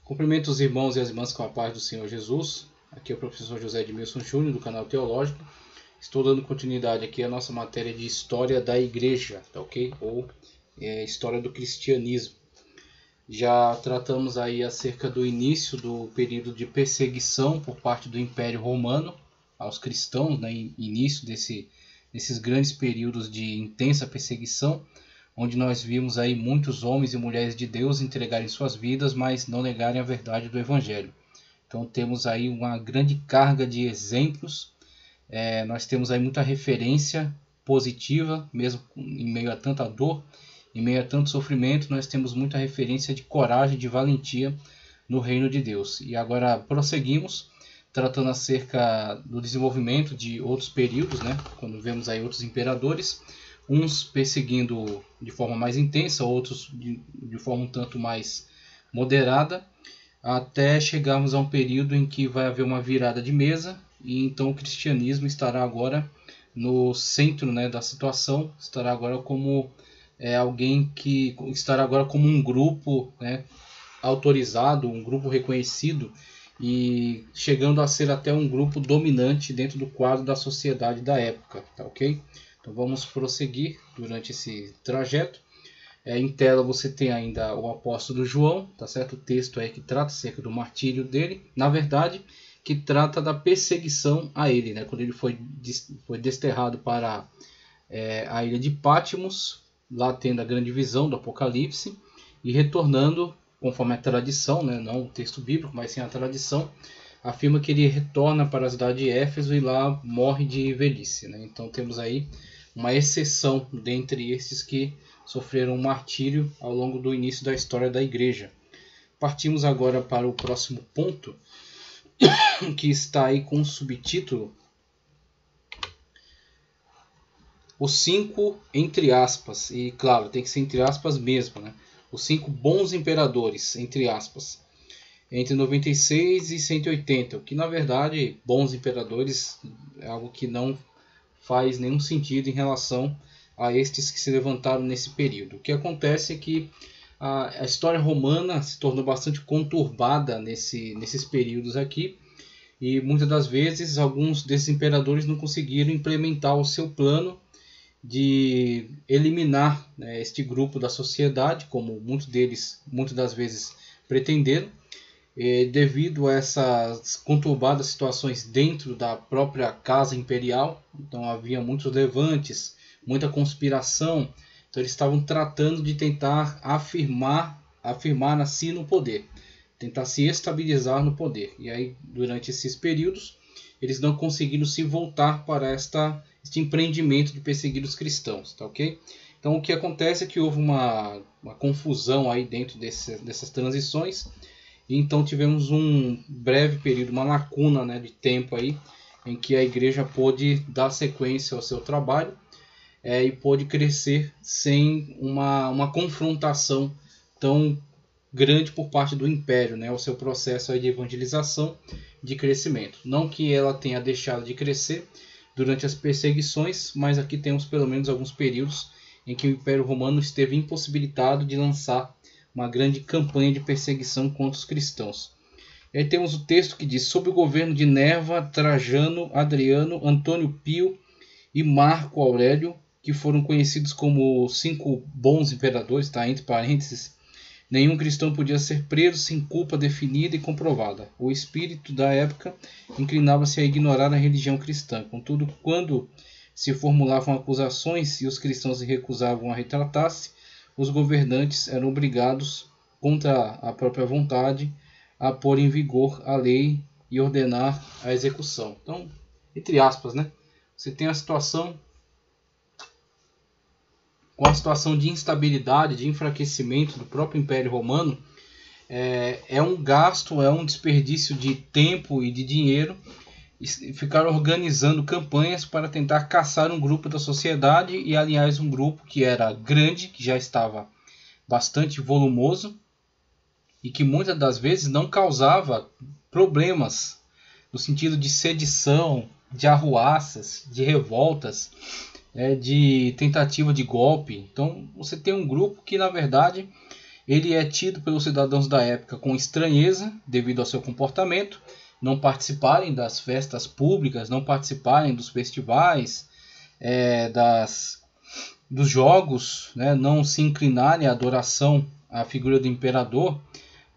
Cumprimento os irmãos e as irmãs com a paz do Senhor Jesus. Aqui é o professor José Edmilson Júnior, do canal Teológico. Estou dando continuidade aqui à nossa matéria de História da Igreja, tá ok? Ou História do Cristianismo. Já tratamos aí acerca do início do período de perseguição por parte do Império Romano aos cristãos, né? Início desses grandes períodos de intensa perseguição, onde nós vimos aí muitos homens e mulheres de Deus entregarem suas vidas, mas não negarem a verdade do Evangelho. Então temos aí uma grande carga de exemplos, nós temos aí muita referência positiva, mesmo em meio a tanta dor, em meio a tanto sofrimento, nós temos muita referência de coragem, de valentia no reino de Deus. E agora prosseguimos, tratando acerca do desenvolvimento de outros períodos, né? Quando vemos aí outros imperadores, uns perseguindo de forma mais intensa, outros de forma um tanto mais moderada, até chegarmos a um período em que vai haver uma virada de mesa, e então o cristianismo estará agora no centro, né, da situação, estará agora como alguém que estará agora como um grupo, né, autorizado, um grupo reconhecido, e chegando a ser até um grupo dominante dentro do quadro da sociedade da época, tá ok? Então vamos prosseguir durante esse trajeto. Em tela você tem ainda o apóstolo João, tá certo? O texto aí que trata acerca do martírio dele, na verdade, que trata da perseguição a ele, né? Quando ele foi desterrado para a ilha de Patmos, lá tendo a grande visão do Apocalipse, e retornando, conforme a tradição, né? Não o texto bíblico, mas sim a tradição, afirma que ele retorna para a cidade de Éfeso e lá morre de velhice, né? Então temos aí uma exceção dentre esses que sofreram um martírio ao longo do início da história da igreja. Partimos agora para o próximo ponto, que está aí com o subtítulo os 5, entre aspas, e claro, tem que ser entre aspas mesmo, né? Os 5 bons imperadores, entre aspas, entre 96 e 180, o que na verdade, bons imperadores é algo que não faz nenhum sentido em relação a estes que se levantaram nesse período. O que acontece é que a história romana se tornou bastante conturbada nesses períodos aqui, e muitas das vezes alguns desses imperadores não conseguiram implementar o seu plano de eliminar, né, este grupo da sociedade, como muitas das vezes pretenderam, devido a essas conturbadas situações dentro da própria casa imperial. Então havia muitos levantes, muita conspiração, então eles estavam tratando de tentar afirmar a si no poder, tentar se estabilizar no poder. E aí durante esses períodos eles não conseguiram se voltar para este empreendimento de perseguir os cristãos, tá ok? Então o que acontece é que houve uma confusão aí dentro dessas transições. E então tivemos um breve período, uma lacuna, né, de tempo aí, em que a igreja pôde dar sequência ao seu trabalho e pôde crescer sem uma confrontação tão grande por parte do império, né, ao seu processo aí de evangelização, de crescimento. Não que ela tenha deixado de crescer durante as perseguições, mas aqui temos pelo menos alguns períodos em que o Império Romano esteve impossibilitado de lançar uma grande campanha de perseguição contra os cristãos. E aí temos o texto que diz: sob o governo de Nerva, Trajano, Adriano, Antônio Pio e Marco Aurélio, que foram conhecidos como 5 bons imperadores, tá? Entre parênteses, nenhum cristão podia ser preso sem culpa definida e comprovada. O espírito da época inclinava-se a ignorar a religião cristã. Contudo, quando se formulavam acusações e os cristãos se recusavam a retratar-se, os governantes eram obrigados, contra a própria vontade, a pôr em vigor a lei e ordenar a execução. Então, entre aspas, né? Você tem a situação de instabilidade, de enfraquecimento do próprio Império Romano. É um gasto, é um desperdício de tempo e de dinheiro ficar organizando campanhas para tentar caçar um grupo da sociedade, e aliás um grupo que era grande, que já estava bastante volumoso e que muitas das vezes não causava problemas no sentido de sedição, de arruaças, de revoltas, de tentativa de golpe. Então você tem um grupo que na verdade Ele é tido pelos cidadãos da época com estranheza devido ao seu comportamento, não participarem das festas públicas, não participarem dos festivais, dos jogos, né, não se inclinarem à adoração à figura do imperador,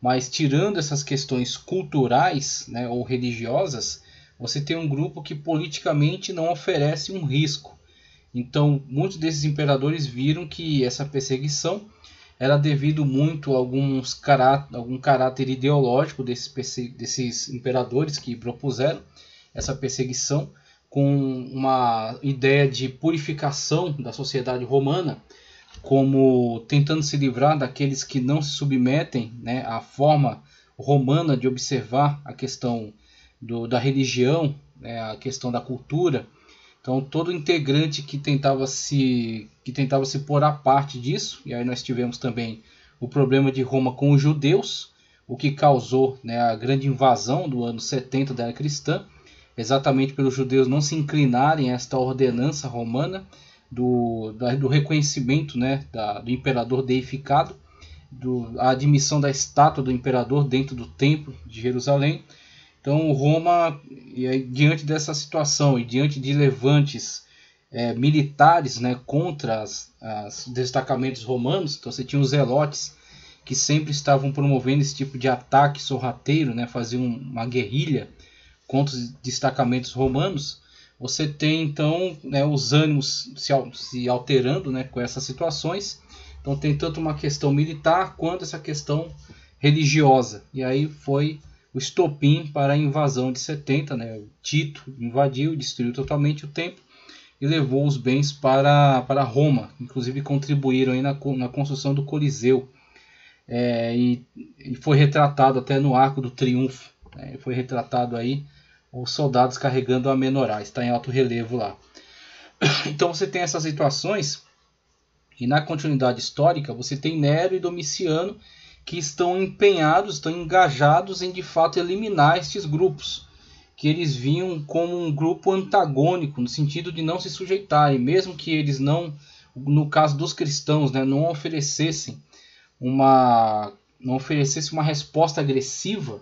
mas tirando essas questões culturais, né, ou religiosas, você tem um grupo que politicamente não oferece um risco. Então, muitos desses imperadores viram que essa perseguição era devido muito a algum caráter ideológico desses imperadores que propuseram essa perseguição, com uma ideia de purificação da sociedade romana, como tentando se livrar daqueles que não se submetem, né, à forma romana de observar a questão da religião, né, a questão da cultura. Então, todo integrante que tentava se pôr à parte disso, e aí nós tivemos também o problema de Roma com os judeus, o que causou, né, a grande invasão do ano 70 da era cristã, exatamente pelos judeus não se inclinarem a esta ordenança romana do reconhecimento, né, do imperador deificado, a admissão da estátua do imperador dentro do templo de Jerusalém. Então Roma, diante dessa situação e diante de levantes militares, né, contra os destacamentos romanos, então você tinha os zelotes que sempre estavam promovendo esse tipo de ataque sorrateiro, né, faziam uma guerrilha contra os destacamentos romanos. Você tem então, né, os ânimos se alterando, né, com essas situações. Então tem tanto uma questão militar quanto essa questão religiosa. E aí foi o estopim para a invasão de 70, né? Tito invadiu, destruiu totalmente o templo e levou os bens para Roma. Inclusive contribuíram aí na construção do Coliseu. E foi retratado até no Arco do Triunfo. Né? Foi retratado aí os soldados carregando a menorá. Está em alto relevo lá. Então você tem essas situações. E na continuidade histórica você tem Nero e Domiciano, que estão empenhados, estão engajados em de fato eliminar estes grupos, que eles viam como um grupo antagônico, no sentido de não se sujeitarem, mesmo que eles não, no caso dos cristãos, né, não oferecessem uma resposta agressiva,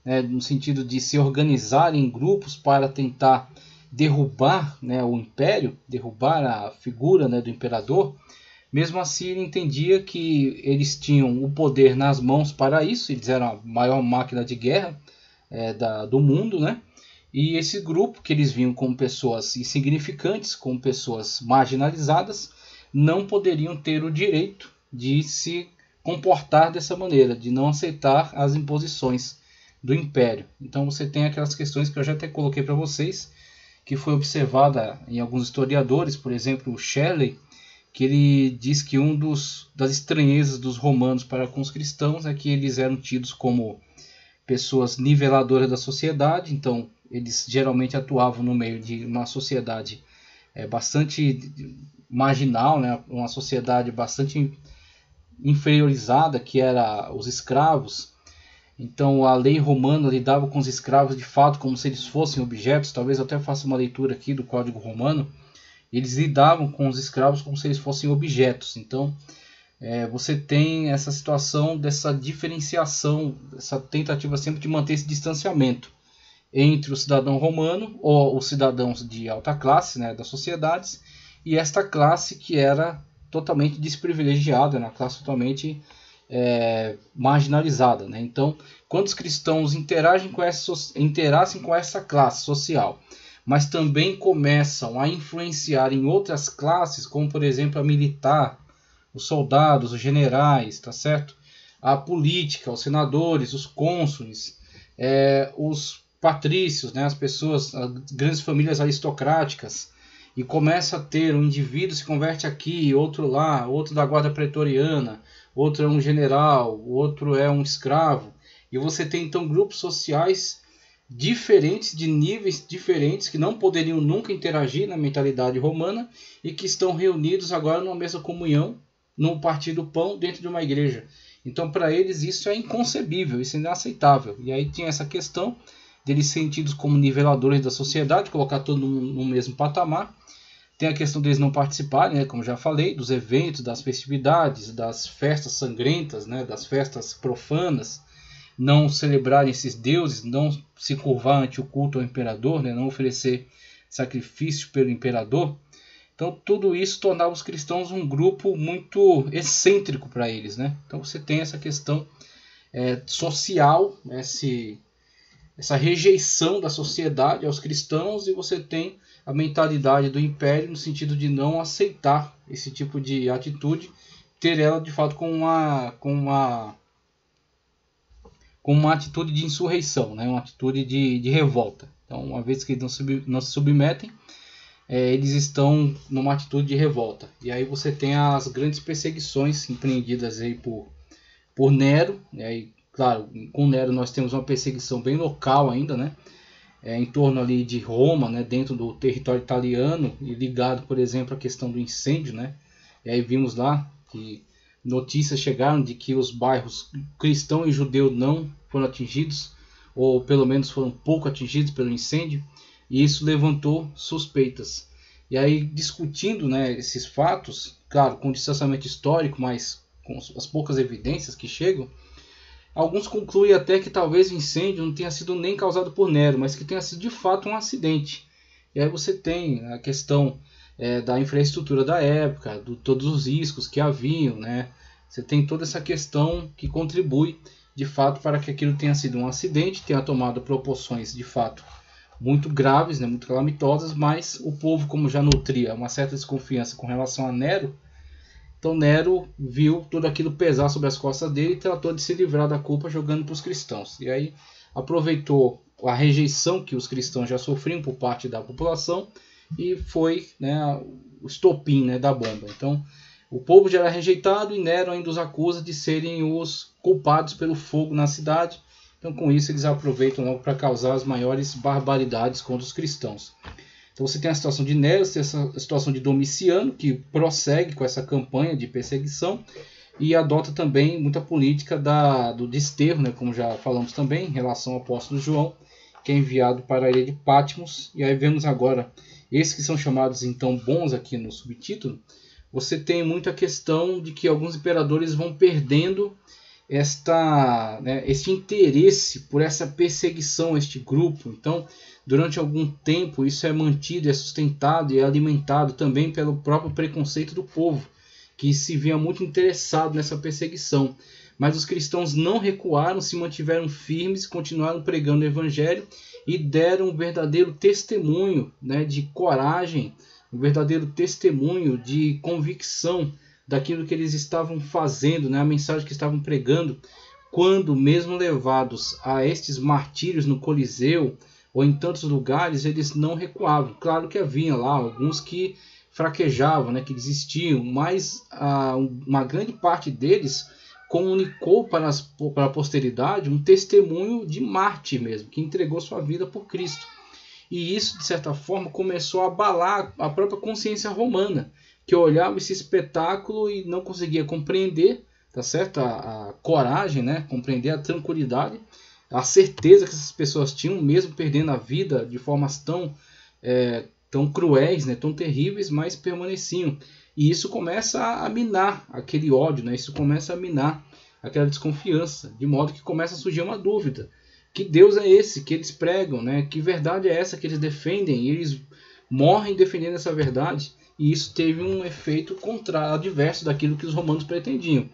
né, no sentido de se organizarem em grupos para tentar derrubar, né, o império, derrubar a figura, né, do imperador. Mesmo assim, ele entendia que eles tinham o poder nas mãos para isso, eles eram a maior máquina de guerra do mundo, né? E esse grupo, que eles viam como pessoas insignificantes, como pessoas marginalizadas, não poderiam ter o direito de se comportar dessa maneira, de não aceitar as imposições do império. Então você tem aquelas questões que eu já até coloquei para vocês, que foi observada em alguns historiadores, por exemplo, o Shelley, que ele diz que das estranhezas dos romanos para com os cristãos é que eles eram tidos como pessoas niveladoras da sociedade. Então eles geralmente atuavam no meio de uma sociedade bastante marginal, né? Uma sociedade bastante inferiorizada, que era os escravos. Então a lei romana lidava com os escravos de fato como se eles fossem objetos. Talvez eu até faça uma leitura aqui do Código Romano. Eles lidavam com os escravos como se eles fossem objetos. Então você tem essa situação dessa diferenciação, essa tentativa sempre de manter esse distanciamento entre o cidadão romano, ou os cidadãos de alta classe, né, das sociedades, e esta classe que era totalmente desprivilegiada, uma classe totalmente marginalizada. Né? Então, quando os cristãos interagem com essa classe social, mas também começam a influenciar em outras classes, como por exemplo a militar, os soldados, os generais, tá certo? A política, os senadores, os cônsules, os patrícios, né? As pessoas, as grandes famílias aristocráticas, e começa a ter um indivíduo se converte aqui, outro lá, outro da guarda pretoriana, outro é um general, outro é um escravo, e você tem então grupos sociais diferentes, de níveis diferentes, que não poderiam nunca interagir na mentalidade romana e que estão reunidos agora numa mesma comunhão, num partir do pão dentro de uma igreja. Então para eles isso é inconcebível, isso é inaceitável. E aí tinha essa questão deles sentidos como niveladores da sociedade, colocar todo mundo no mesmo patamar. Tem a questão deles não participarem, né, como já falei, dos eventos, das festividades, das festas sangrentas, né, das festas profanas, não celebrarem esses deuses, não se curvar ante o culto ao imperador, né, não oferecer sacrifício pelo imperador. Então tudo isso tornava os cristãos um grupo muito excêntrico para eles, né? Então você tem essa questão social, essa rejeição da sociedade aos cristãos, e você tem a mentalidade do império no sentido de não aceitar esse tipo de atitude, ter ela de fato com uma atitude de insurreição, né? Uma atitude de revolta. Então, uma vez que eles não se submetem, eles estão numa atitude de revolta. E aí você tem as grandes perseguições empreendidas aí por Nero, e claro, com Nero nós temos uma perseguição bem local ainda, né? Em torno ali de Roma, né? Dentro do território italiano, e ligado, por exemplo, à questão do incêndio, né? E aí vimos lá que notícias chegaram de que os bairros cristão e judeu não foram atingidos, ou pelo menos foram pouco atingidos pelo incêndio, e isso levantou suspeitas. E aí, discutindo, né, esses fatos, claro, com distanciamento histórico, mas com as poucas evidências que chegam, alguns concluem até que talvez o incêndio não tenha sido nem causado por Nero, mas que tenha sido de fato um acidente. E aí você tem a questão da infraestrutura da época, de todos os riscos que haviam, né? Você tem toda essa questão que contribui de fato para que aquilo tenha sido um acidente, tenha tomado proporções de fato muito graves, né, muito calamitosas, mas o povo, como já nutria uma certa desconfiança com relação a Nero, então Nero viu tudo aquilo pesar sobre as costas dele e tratou de se livrar da culpa jogando para os cristãos. E aí aproveitou a rejeição que os cristãos já sofriam por parte da população e foi, né, o estopim, né, da bomba. Então o povo já era rejeitado e Nero ainda os acusa de serem os culpados pelo fogo na cidade. Então com isso eles aproveitam logo para causar as maiores barbaridades contra os cristãos. Então você tem a situação de Nero, você tem essa situação de Domiciano, que prossegue com essa campanha de perseguição e adota também muita política do desterro, né, como já falamos também, em relação ao apóstolo João, que é enviado para a ilha de Patmos. E aí vemos agora, esses que são chamados então bons aqui no subtítulo, você tem muita questão de que alguns imperadores vão perdendo este interesse por essa perseguição a este grupo. Então, durante algum tempo, isso é mantido, é sustentado e é alimentado também pelo próprio preconceito do povo, que se via muito interessado nessa perseguição. Mas os cristãos não recuaram, se mantiveram firmes, continuaram pregando o evangelho e deram um verdadeiro testemunho, né, de coragem, um verdadeiro testemunho de convicção daquilo que eles estavam fazendo, né, a mensagem que estavam pregando, quando mesmo levados a estes martírios no Coliseu ou em tantos lugares, eles não recuavam. Claro que havia lá alguns que fraquejavam, né, que desistiam, mas uma grande parte deles comunicou para a posteridade um testemunho de mártir mesmo, que entregou sua vida por Cristo. E isso, de certa forma, começou a abalar a própria consciência romana, que olhava esse espetáculo e não conseguia compreender, tá certo? A coragem, né? Compreender a tranquilidade, a certeza que essas pessoas tinham, mesmo perdendo a vida de formas tão cruéis, né? Tão terríveis, mas permaneciam. E isso começa a minar aquele ódio, né? Isso começa a minar aquela desconfiança, de modo que começa a surgir uma dúvida. Que Deus é esse que eles pregam, né? Que verdade é essa que eles defendem? E eles morrem defendendo essa verdade. E isso teve um efeito contrário, adverso daquilo que os romanos pretendiam.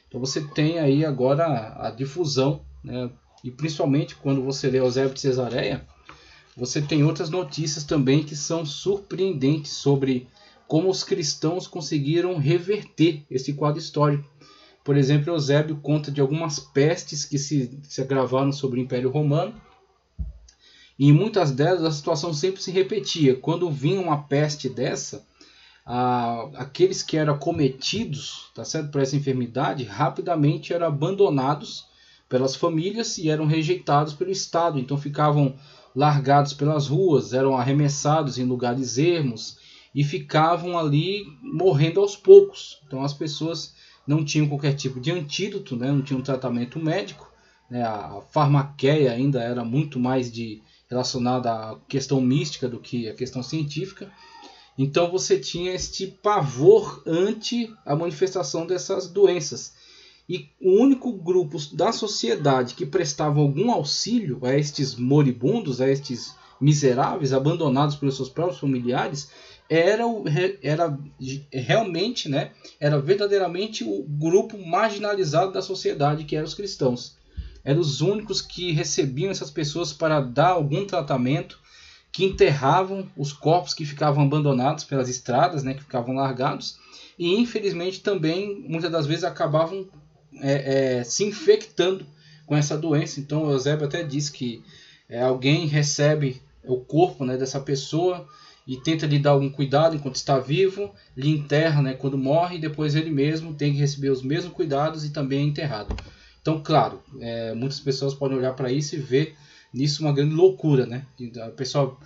Então você tem aí agora a difusão, né? E principalmente quando você lê Eusébio de Cesareia, você tem outras notícias também que são surpreendentes sobre como os cristãos conseguiram reverter esse quadro histórico. Por exemplo, Eusébio conta de algumas pestes que se agravaram sobre o Império Romano. E em muitas delas a situação sempre se repetia. Quando vinha uma peste dessa, aqueles que eram acometidos, tá certo, por essa enfermidade rapidamente eram abandonados pelas famílias e eram rejeitados pelo Estado. Então ficavam largados pelas ruas, eram arremessados em lugares ermos e ficavam ali morrendo aos poucos. Então as pessoas não tinham qualquer tipo de antídoto, né? Não tinham tratamento médico, né? A farmaqueia ainda era muito mais relacionada à questão mística do que à questão científica. Então você tinha este pavor ante a manifestação dessas doenças. E o único grupo da sociedade que prestava algum auxílio a estes moribundos, a estes miseráveis, abandonados pelos seus próprios familiares, era realmente, né, era verdadeiramente o grupo marginalizado da sociedade, que eram os cristãos. Eram os únicos que recebiam essas pessoas para dar algum tratamento, que enterravam os corpos que ficavam abandonados pelas estradas, né, que ficavam largados, e infelizmente também muitas das vezes acabavam se infectando com essa doença. Então o Eusébio até diz que alguém recebe o corpo, né, dessa pessoa e tenta lhe dar algum cuidado enquanto está vivo, lhe enterra, né, quando morre, e depois ele mesmo tem que receber os mesmos cuidados e também é enterrado. Então, claro, muitas pessoas podem olhar para isso e ver nisso uma grande loucura, né? A pessoa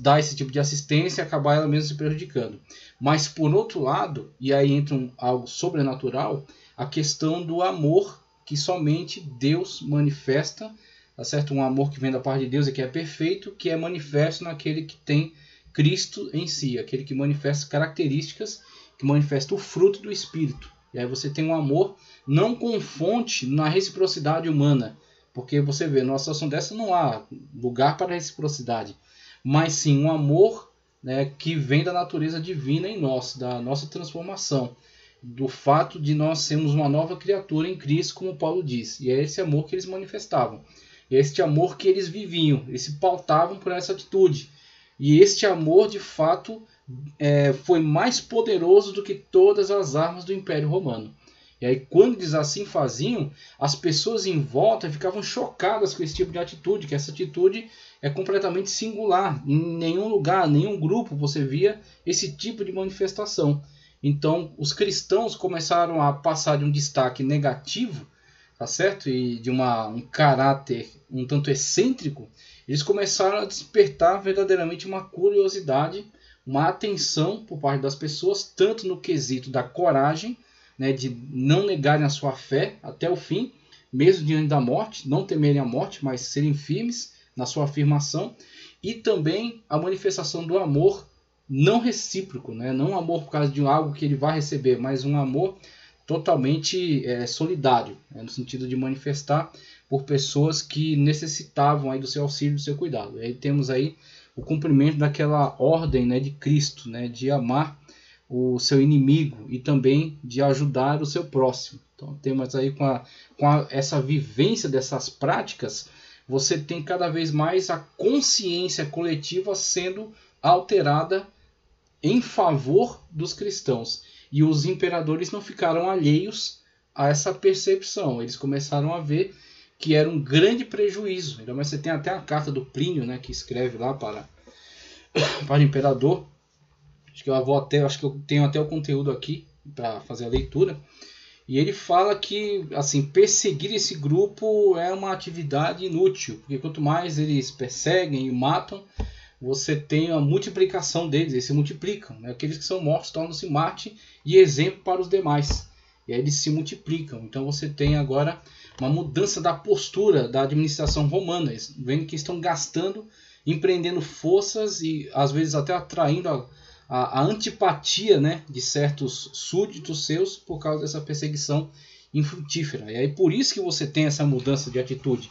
dá esse tipo de assistência e acabar ela mesma se prejudicando. Mas, por outro lado, e aí entra algo sobrenatural, a questão do amor que somente Deus manifesta, tá certo? Um amor que vem da parte de Deus e que é perfeito, que é manifesto naquele que tem Cristo em si, aquele que manifesta características, que manifesta o fruto do Espírito. E aí você tem um amor não com fonte na reciprocidade humana, porque você vê, numa situação dessa não há lugar para reciprocidade, mas sim um amor, né, que vem da natureza divina em nós, da nossa transformação, do fato de nós sermos uma nova criatura em Cristo, como Paulo diz. E é esse amor que eles manifestavam, é este amor que eles viviam, eles se pautavam por essa atitude. E este amor, de fato, foi mais poderoso do que todas as armas do Império Romano. E aí, quando eles assim faziam, as pessoas em volta ficavam chocadas com esse tipo de atitude, que essa atitude é completamente singular. Em nenhum lugar, nenhum grupo você via esse tipo de manifestação. Então, os cristãos começaram a passar de um destaque negativo, tá certo? E de um caráter um tanto excêntrico, eles começaram a despertar verdadeiramente uma curiosidade, uma atenção por parte das pessoas, tanto no quesito da coragem, né, de não negarem a sua fé até o fim, mesmo diante da morte, não temerem a morte, mas serem firmes na sua afirmação, e também a manifestação do amor não recíproco, né, não um amor por causa de algo que ele vai receber, mas um amor totalmente solidário, né, no sentido de manifestar por pessoas que necessitavam aí do seu auxílio, do seu cuidado. E aí temos aí o cumprimento daquela ordem, né, de Cristo, né, de amar o seu inimigo e também de ajudar o seu próximo. Então temos aí com essa vivência dessas práticas, você tem cada vez mais a consciência coletiva sendo alterada em favor dos cristãos. E os imperadores não ficaram alheios a essa percepção. Eles começaram a ver que era um grande prejuízo. Então, você tem até a carta do Plínio, né, que escreve lá para o imperador. Acho que eu tenho até o conteúdo aqui para fazer a leitura. E ele fala que assim, perseguir esse grupo é uma atividade inútil, porque quanto mais eles perseguem e matam, você tem a multiplicação deles, eles se multiplicam, né? Aqueles que são mortos tornam-se mártir e exemplo para os demais. E aí eles se multiplicam. Então você tem agora uma mudança da postura da administração romana. Eles vendo que estão gastando, empreendendo forças e às vezes até atraindo a antipatia, né, de certos súditos seus por causa dessa perseguição infrutífera. E aí por isso que você tem essa mudança de atitude.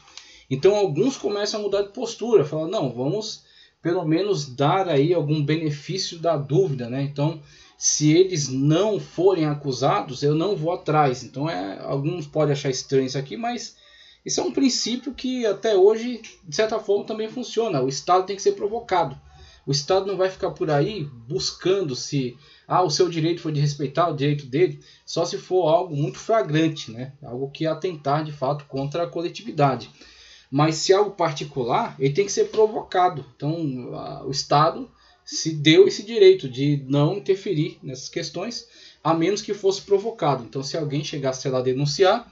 Então alguns começam a mudar de postura, falam, não, vamos pelo menos dar aí algum benefício da dúvida, né? Então, se eles não forem acusados, eu não vou atrás. Então, alguns podem achar estranho isso aqui, mas isso é um princípio que até hoje, de certa forma, também funciona. O Estado tem que ser provocado. O Estado não vai ficar por aí buscando se o seu direito foi de respeitar o direito dele, só se for algo muito flagrante, né? Algo que atentar de fato contra a coletividade. Mas se é algo particular, ele tem que ser provocado. Então o Estado se deu esse direito de não interferir nessas questões, a menos que fosse provocado. Então se alguém chegasse lá a denunciar,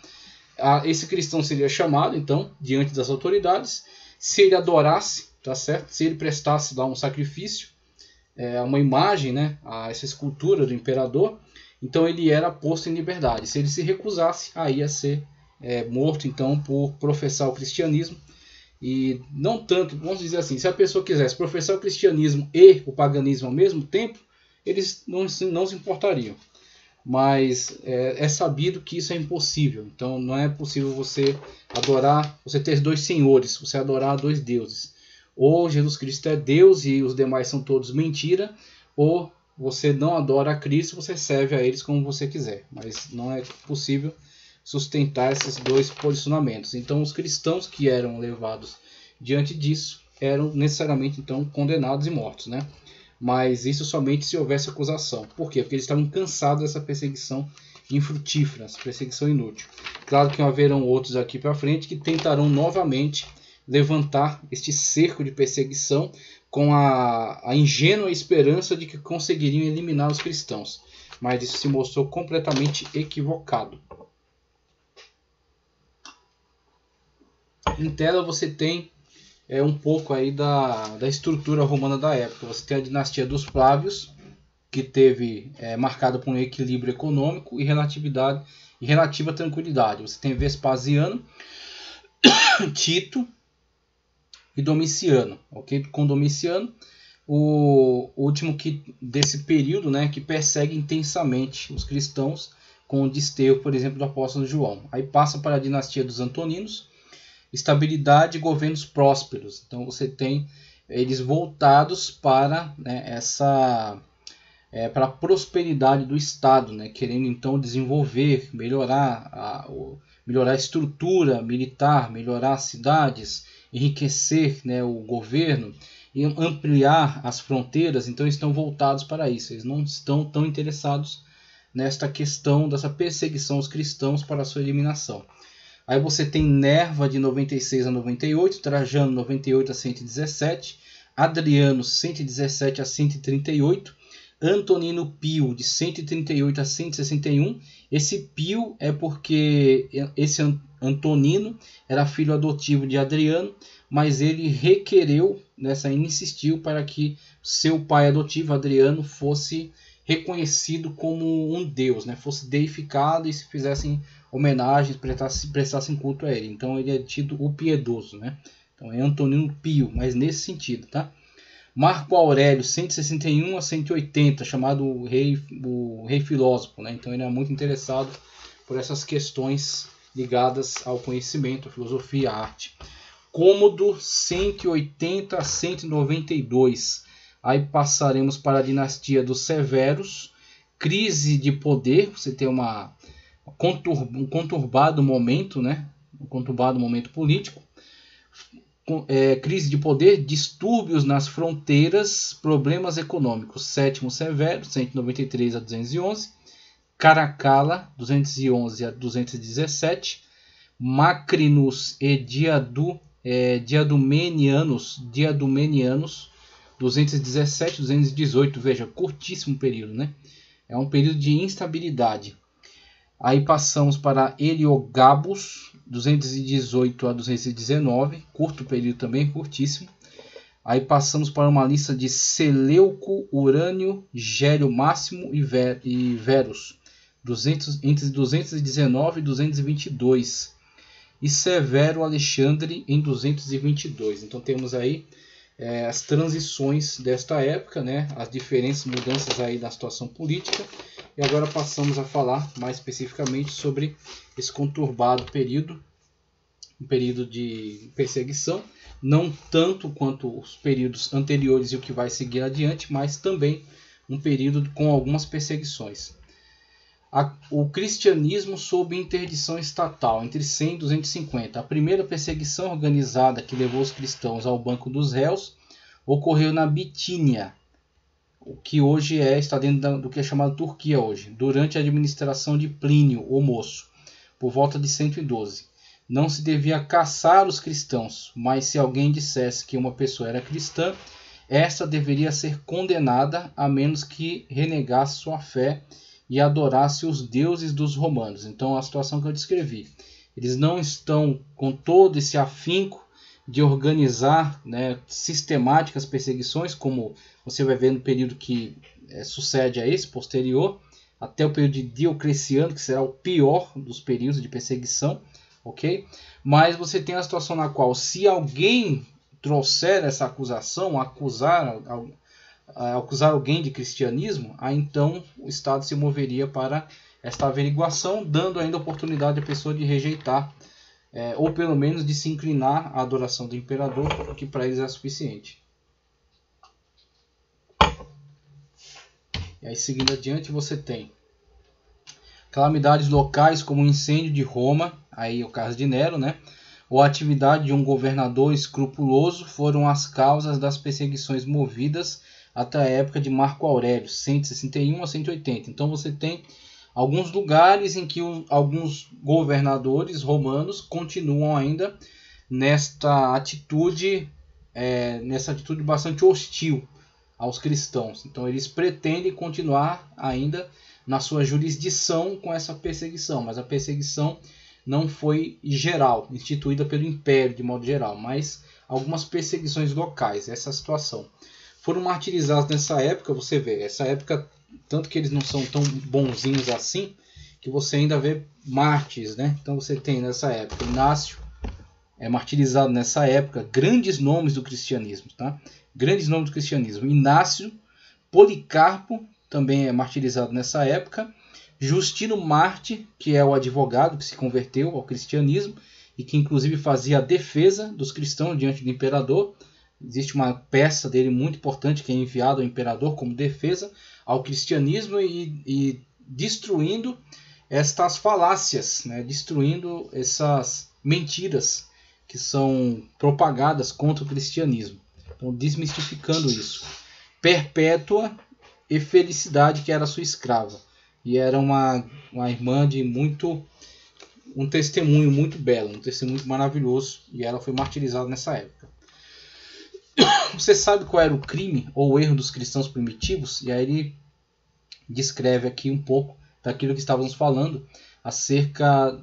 esse cristão seria chamado então diante das autoridades. Se ele adorasse, tá certo? Se ele prestasse lá um sacrifício, uma imagem, né, a essa escultura do imperador, então ele era posto em liberdade. Se ele se recusasse, aí ia ser morto então por professar o cristianismo. E não tanto, vamos dizer assim, se a pessoa quisesse professar o cristianismo e o paganismo ao mesmo tempo, eles não se importariam. Mas é sabido que isso é impossível. Então não é possível você ter dois senhores, você adorar dois deuses. Ou Jesus Cristo é Deus e os demais são todos mentira, ou você não adora a Cristo, você serve a eles como você quiser. Mas não é possível sustentar esses dois posicionamentos. Então os cristãos que eram levados diante disso eram necessariamente então condenados e mortos, né? Mas isso somente se houvesse acusação. Por quê? Porque eles estavam cansados dessa perseguição infrutífera, essa perseguição inútil. Claro que haverão outros aqui para frente que tentarão novamente levantar este cerco de perseguição com a ingênua esperança de que conseguiriam eliminar os cristãos. Mas isso se mostrou completamente equivocado. Em tela você tem um pouco aí da estrutura romana da época. Você tem a dinastia dos Flávios, que teve marcada por um equilíbrio econômico e relativa tranquilidade. Você tem Vespasiano, Tito e Domiciano. Okay? Com Domiciano, o último desse período, né, que persegue intensamente os cristãos, com o desterro, por exemplo, do apóstolo João. Aí passa para a dinastia dos Antoninos, estabilidade e governos prósperos. Então você tem eles voltados para para a prosperidade do Estado, né? Querendo então desenvolver, melhorar a estrutura militar, melhorar as cidades, enriquecer, né, o governo e ampliar as fronteiras. Então estão voltados para isso. Eles não estão tão interessados nesta questão dessa perseguição aos cristãos para a sua eliminação. Aí você tem Nerva de 96 a 98, Trajano 98 a 117, Adriano 117 a 138, Antonino Pio de 138 a 161. Esse Pio é porque esse Antonino era filho adotivo de Adriano, mas ele insistiu para que seu pai adotivo, Adriano, fosse reconhecido como um deus, né? Fosse deificado e se fizessem homenagens, prestassem culto a ele. Então ele é tido o piedoso, né? Então é Antonino Pio, mas nesse sentido, tá? Marco Aurélio, 161 a 180, chamado o rei filósofo, né? Então ele é muito interessado por essas questões ligadas ao conhecimento, à filosofia, à arte. Cômodo, 180 a 192. Aí passaremos para a dinastia dos Severos. Crise de poder, você tem um conturbado momento, né? Um conturbado momento político. Crise de poder, distúrbios nas fronteiras, problemas econômicos. Sétimo Severo, 193 a 211. Caracalla, 211 a 217. Macrinus e Diadumenianos, 217 218. Veja, curtíssimo período, né? É um período de instabilidade. Aí passamos para Heliogabus, 218 a 219, curto período também, curtíssimo. Aí passamos para uma lista de Seleuco, Urânio, Gélio Máximo e Verus, entre 219 e 222. E Severo Alexandre em 222. Então temos aí as transições desta época, né? As diferentes mudanças aí da situação política. E agora passamos a falar mais especificamente sobre esse conturbado período, um período de perseguição, não tanto quanto os períodos anteriores e o que vai seguir adiante, mas também um período com algumas perseguições. O cristianismo sob interdição estatal, entre 100 e 250. A primeira perseguição organizada que levou os cristãos ao banco dos réus ocorreu na Bitínia, o que hoje está dentro do que é chamado Turquia hoje, durante a administração de Plínio, o Moço, por volta de 112. Não se devia caçar os cristãos, mas se alguém dissesse que uma pessoa era cristã, esta deveria ser condenada, a menos que renegasse sua fé e adorasse os deuses dos romanos. Então, a situação que eu descrevi. Eles não estão com todo esse afinco de organizar, né, sistemáticas perseguições, como você vai ver no período que sucede a esse, posterior, até o período de Diocleciano, que será o pior dos períodos de perseguição, ok? Mas você tem a situação na qual, se alguém trouxer essa acusação, acusar acusar alguém de cristianismo, aí então o Estado se moveria para esta averiguação, dando ainda a oportunidade à pessoa de rejeitar, ou pelo menos de se inclinar à adoração do imperador, o que para eles é suficiente. E aí, seguindo adiante, você tem calamidades locais como o incêndio de Roma, aí o caso de Nero, né? Ou a atividade de um governador escrupuloso foram as causas das perseguições movidas até a época de Marco Aurélio, 161 a 180. Então você tem alguns lugares em que alguns governadores romanos continuam ainda nesta atitude bastante hostil aos cristãos. Então eles pretendem continuar ainda na sua jurisdição com essa perseguição, mas a perseguição não foi geral, instituída pelo Império de modo geral, mas algumas perseguições locais, essa situação. Foram martirizados nessa época, você vê, essa época, tanto que eles não são tão bonzinhos assim, que você ainda vê mártires, né? Então você tem nessa época Inácio, martirizado nessa época, grandes nomes do cristianismo, tá? Grandes nomes do cristianismo. Inácio, Policarpo, também é martirizado nessa época. Justino Mártir, que é o advogado que se converteu ao cristianismo e que inclusive fazia a defesa dos cristãos diante do imperador. Existe uma peça dele muito importante que é enviado ao imperador como defesa ao cristianismo e destruindo estas falácias, né? Destruindo essas mentiras que são propagadas contra o cristianismo. Então, desmistificando isso. Perpétua e Felicidade, que era sua escrava. E era uma irmã de um testemunho muito belo, um testemunho maravilhoso. E ela foi martirizada nessa época. Você sabe qual era o crime ou o erro dos cristãos primitivos? E aí ele descreve aqui um pouco daquilo que estávamos falando acerca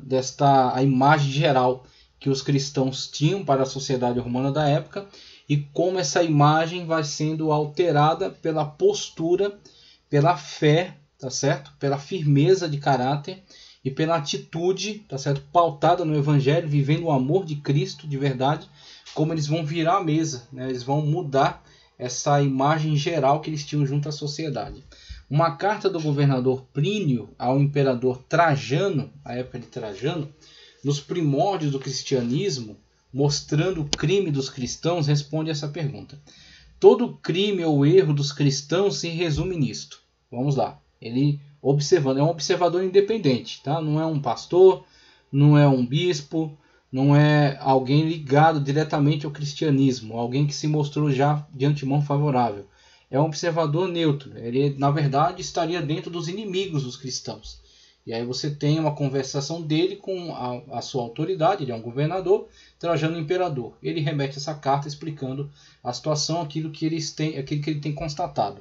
a imagem geral que os cristãos tinham para a sociedade romana da época e como essa imagem vai sendo alterada pela postura, pela fé, tá certo? Pela firmeza de caráter e pela atitude, tá certo? Pautada no Evangelho, vivendo o amor de Cristo de verdade, como eles vão virar a mesa, né? Eles vão mudar essa imagem geral que eles tinham junto à sociedade. Uma carta do governador Plínio ao imperador Trajano, a época de Trajano, nos primórdios do cristianismo, mostrando o crime dos cristãos, responde essa pergunta. Todo crime ou erro dos cristãos se resume nisto. Vamos lá. Ele observando, é um observador independente, tá? Não é um pastor, não é um bispo, não é alguém ligado diretamente ao cristianismo, alguém que se mostrou já de antemão favorável. É um observador neutro. Ele, na verdade, estaria dentro dos inimigos dos cristãos. E aí você tem uma conversação dele com a sua autoridade, ele é um governador, Trajano imperador. Ele remete essa carta explicando a situação, aquilo que ele tem constatado.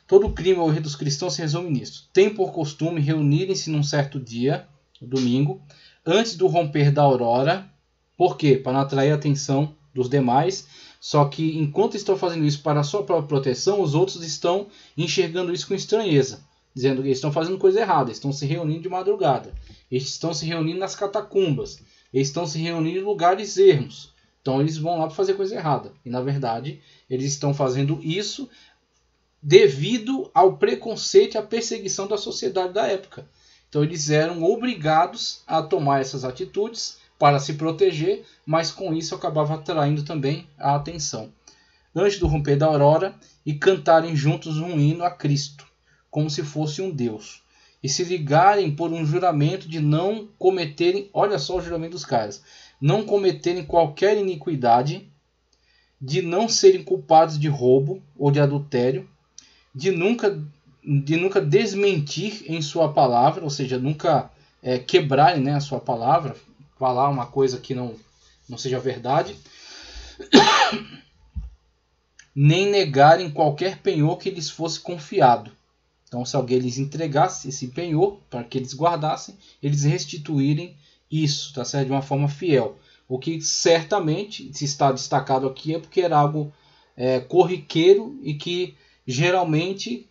Todo crime ou erro dos cristãos se resume nisso. Tem por costume reunirem-se num certo dia, domingo, antes do romper da aurora. Por quê? Para não atrair a atenção dos demais. Só que enquanto estão fazendo isso para a sua própria proteção, os outros estão enxergando isso com estranheza, dizendo que eles estão fazendo coisa errada, eles estão se reunindo de madrugada, eles estão se reunindo nas catacumbas, eles estão se reunindo em lugares ermos. Então eles vão lá para fazer coisa errada. E na verdade eles estão fazendo isso devido ao preconceito e à perseguição da sociedade da época. Então eles eram obrigados a tomar essas atitudes para se proteger, mas com isso acabava atraindo também a atenção. Antes do romper da aurora, e cantarem juntos um hino a Cristo, como se fosse um Deus, e se ligarem por um juramento de não cometerem, olha só o juramento dos caras, não cometerem qualquer iniquidade, de não serem culpados de roubo ou de adultério, de nunca desmentir em sua palavra, ou seja, nunca quebrarem, né, a sua palavra, falar uma coisa que não seja verdade, nem negarem qualquer penhor que lhes fosse confiado. Então, se alguém lhes entregasse esse penhor para que eles guardassem, eles restituírem isso, tá certo? De uma forma fiel. O que certamente, se está destacado aqui, é porque era algo corriqueiro e que geralmente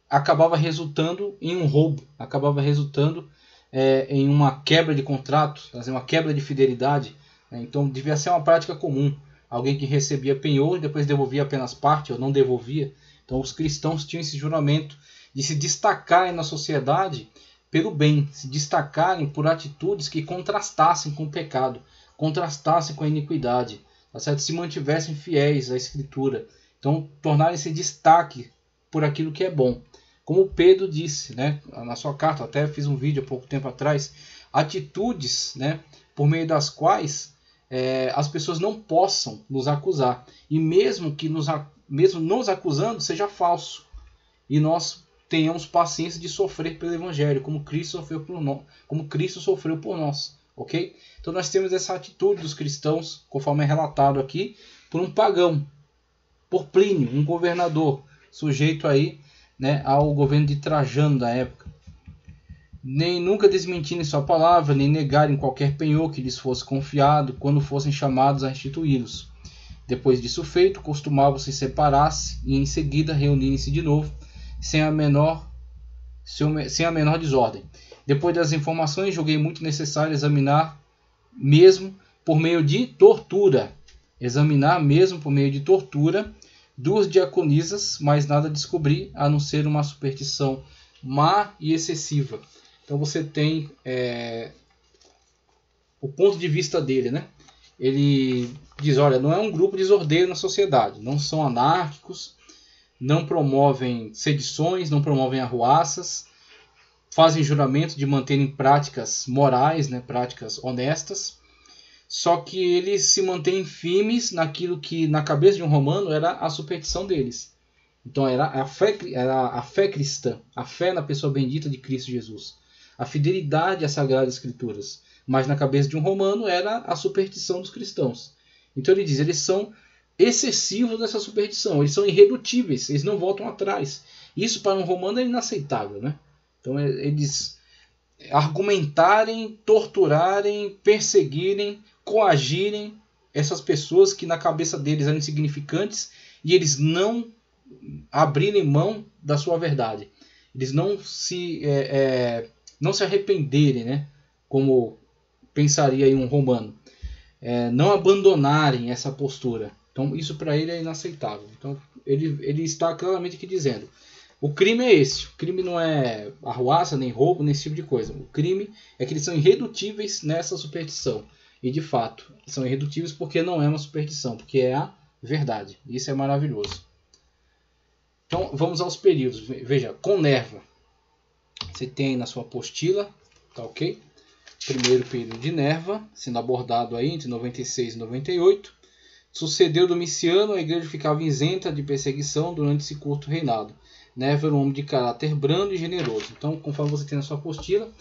acabava resultando em um roubo, acabava resultando em uma quebra de contrato, uma quebra de fidelidade. Então devia ser uma prática comum. Alguém que recebia penhor e depois devolvia apenas parte ou não devolvia. Então os cristãos tinham esse juramento de se destacarem na sociedade pelo bem, se destacarem por atitudes que contrastassem com o pecado, contrastassem com a iniquidade, tá certo? Se mantivessem fiéis à Escritura. Então tornarem-se destaque por aquilo que é bom. Como Pedro disse, né, na sua carta, até fiz um vídeo há pouco tempo atrás, atitudes, né, por meio das quais as pessoas não possam nos acusar. E mesmo nos acusando, seja falso. E nós tenhamos paciência de sofrer pelo Evangelho, como Cristo sofreu por nós. Ok? Então nós temos essa atitude dos cristãos, conforme é relatado aqui, por um pagão, por Plínio, um governador, sujeito aí, né, ao governo de Trajano da época. Nem nunca desmentirem sua palavra, nem negarem qualquer penhor que lhes fosse confiado, quando fossem chamados a restituí-los. Depois disso feito, costumavam se separar-se e em seguida reunirem-se de novo, sem a menor desordem. Depois das informações, julguei muito necessário examinar mesmo por meio de tortura. Duas diaconisas, mas nada descobri, a não ser uma superstição má e excessiva. Então você tem o ponto de vista dele, né? Ele diz, olha, não é um grupo desordeiro na sociedade, não são anárquicos, não promovem sedições, não promovem arruaças, fazem juramento de manterem práticas morais, né, práticas honestas, só que eles se mantêm firmes naquilo que na cabeça de um romano era a superstição deles. Então era a fé cristã, a fé na pessoa bendita de Cristo Jesus, a fidelidade às Sagradas Escrituras. Mas na cabeça de um romano era a superstição dos cristãos. Então ele diz, eles são excessivos nessa superstição, eles são irredutíveis, eles não voltam atrás. Isso para um romano é inaceitável, né? Então eles argumentarem, torturarem, perseguirem, coagirem essas pessoas que na cabeça deles eram insignificantes e eles não abrirem mão da sua verdade. Eles não se arrependerem, né? Como pensaria em um romano. Não abandonarem essa postura. Então isso para ele é inaceitável. Então ele está claramente aqui dizendo, o crime é esse. O crime não é arruaça, nem roubo, nem esse tipo de coisa. O crime é que eles são irredutíveis nessa superstição. E de fato, são irredutíveis porque não é uma superstição, porque é a verdade. Isso é maravilhoso. Então vamos aos períodos. Veja, com Nerva. Você tem na sua apostila, tá ok? Primeiro período de Nerva, sendo abordado aí entre 96 e 98. Sucedeu Domiciano, a igreja ficava isenta de perseguição durante esse curto reinado. Nerva era um homem de caráter brando e generoso. Então, conforme você tem na sua apostila,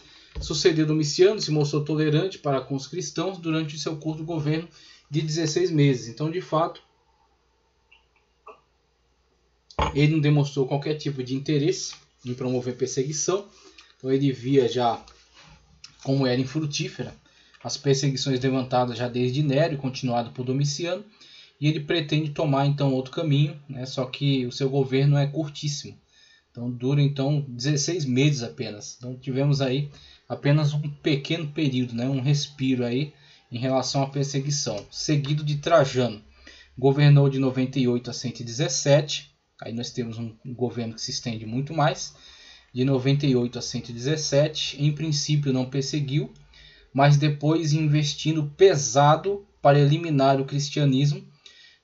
sucedeu Domiciano, se mostrou tolerante para com os cristãos durante o seu curto governo de 16 meses. Então, de fato, ele não demonstrou qualquer tipo de interesse em promover perseguição. Então, ele via já como era infrutífera as perseguições levantadas já desde Nério, continuado por Domiciano, e ele pretende tomar então outro caminho, né? Só que o seu governo é curtíssimo. Então dura 16 meses apenas. Então tivemos aí apenas um pequeno período, né? Um respiro aí em relação à perseguição. Seguido de Trajano, governou de 98 a 117. Aí nós temos um governo que se estende muito mais. De 98 a 117, em princípio não perseguiu, mas depois investindo pesado para eliminar o cristianismo,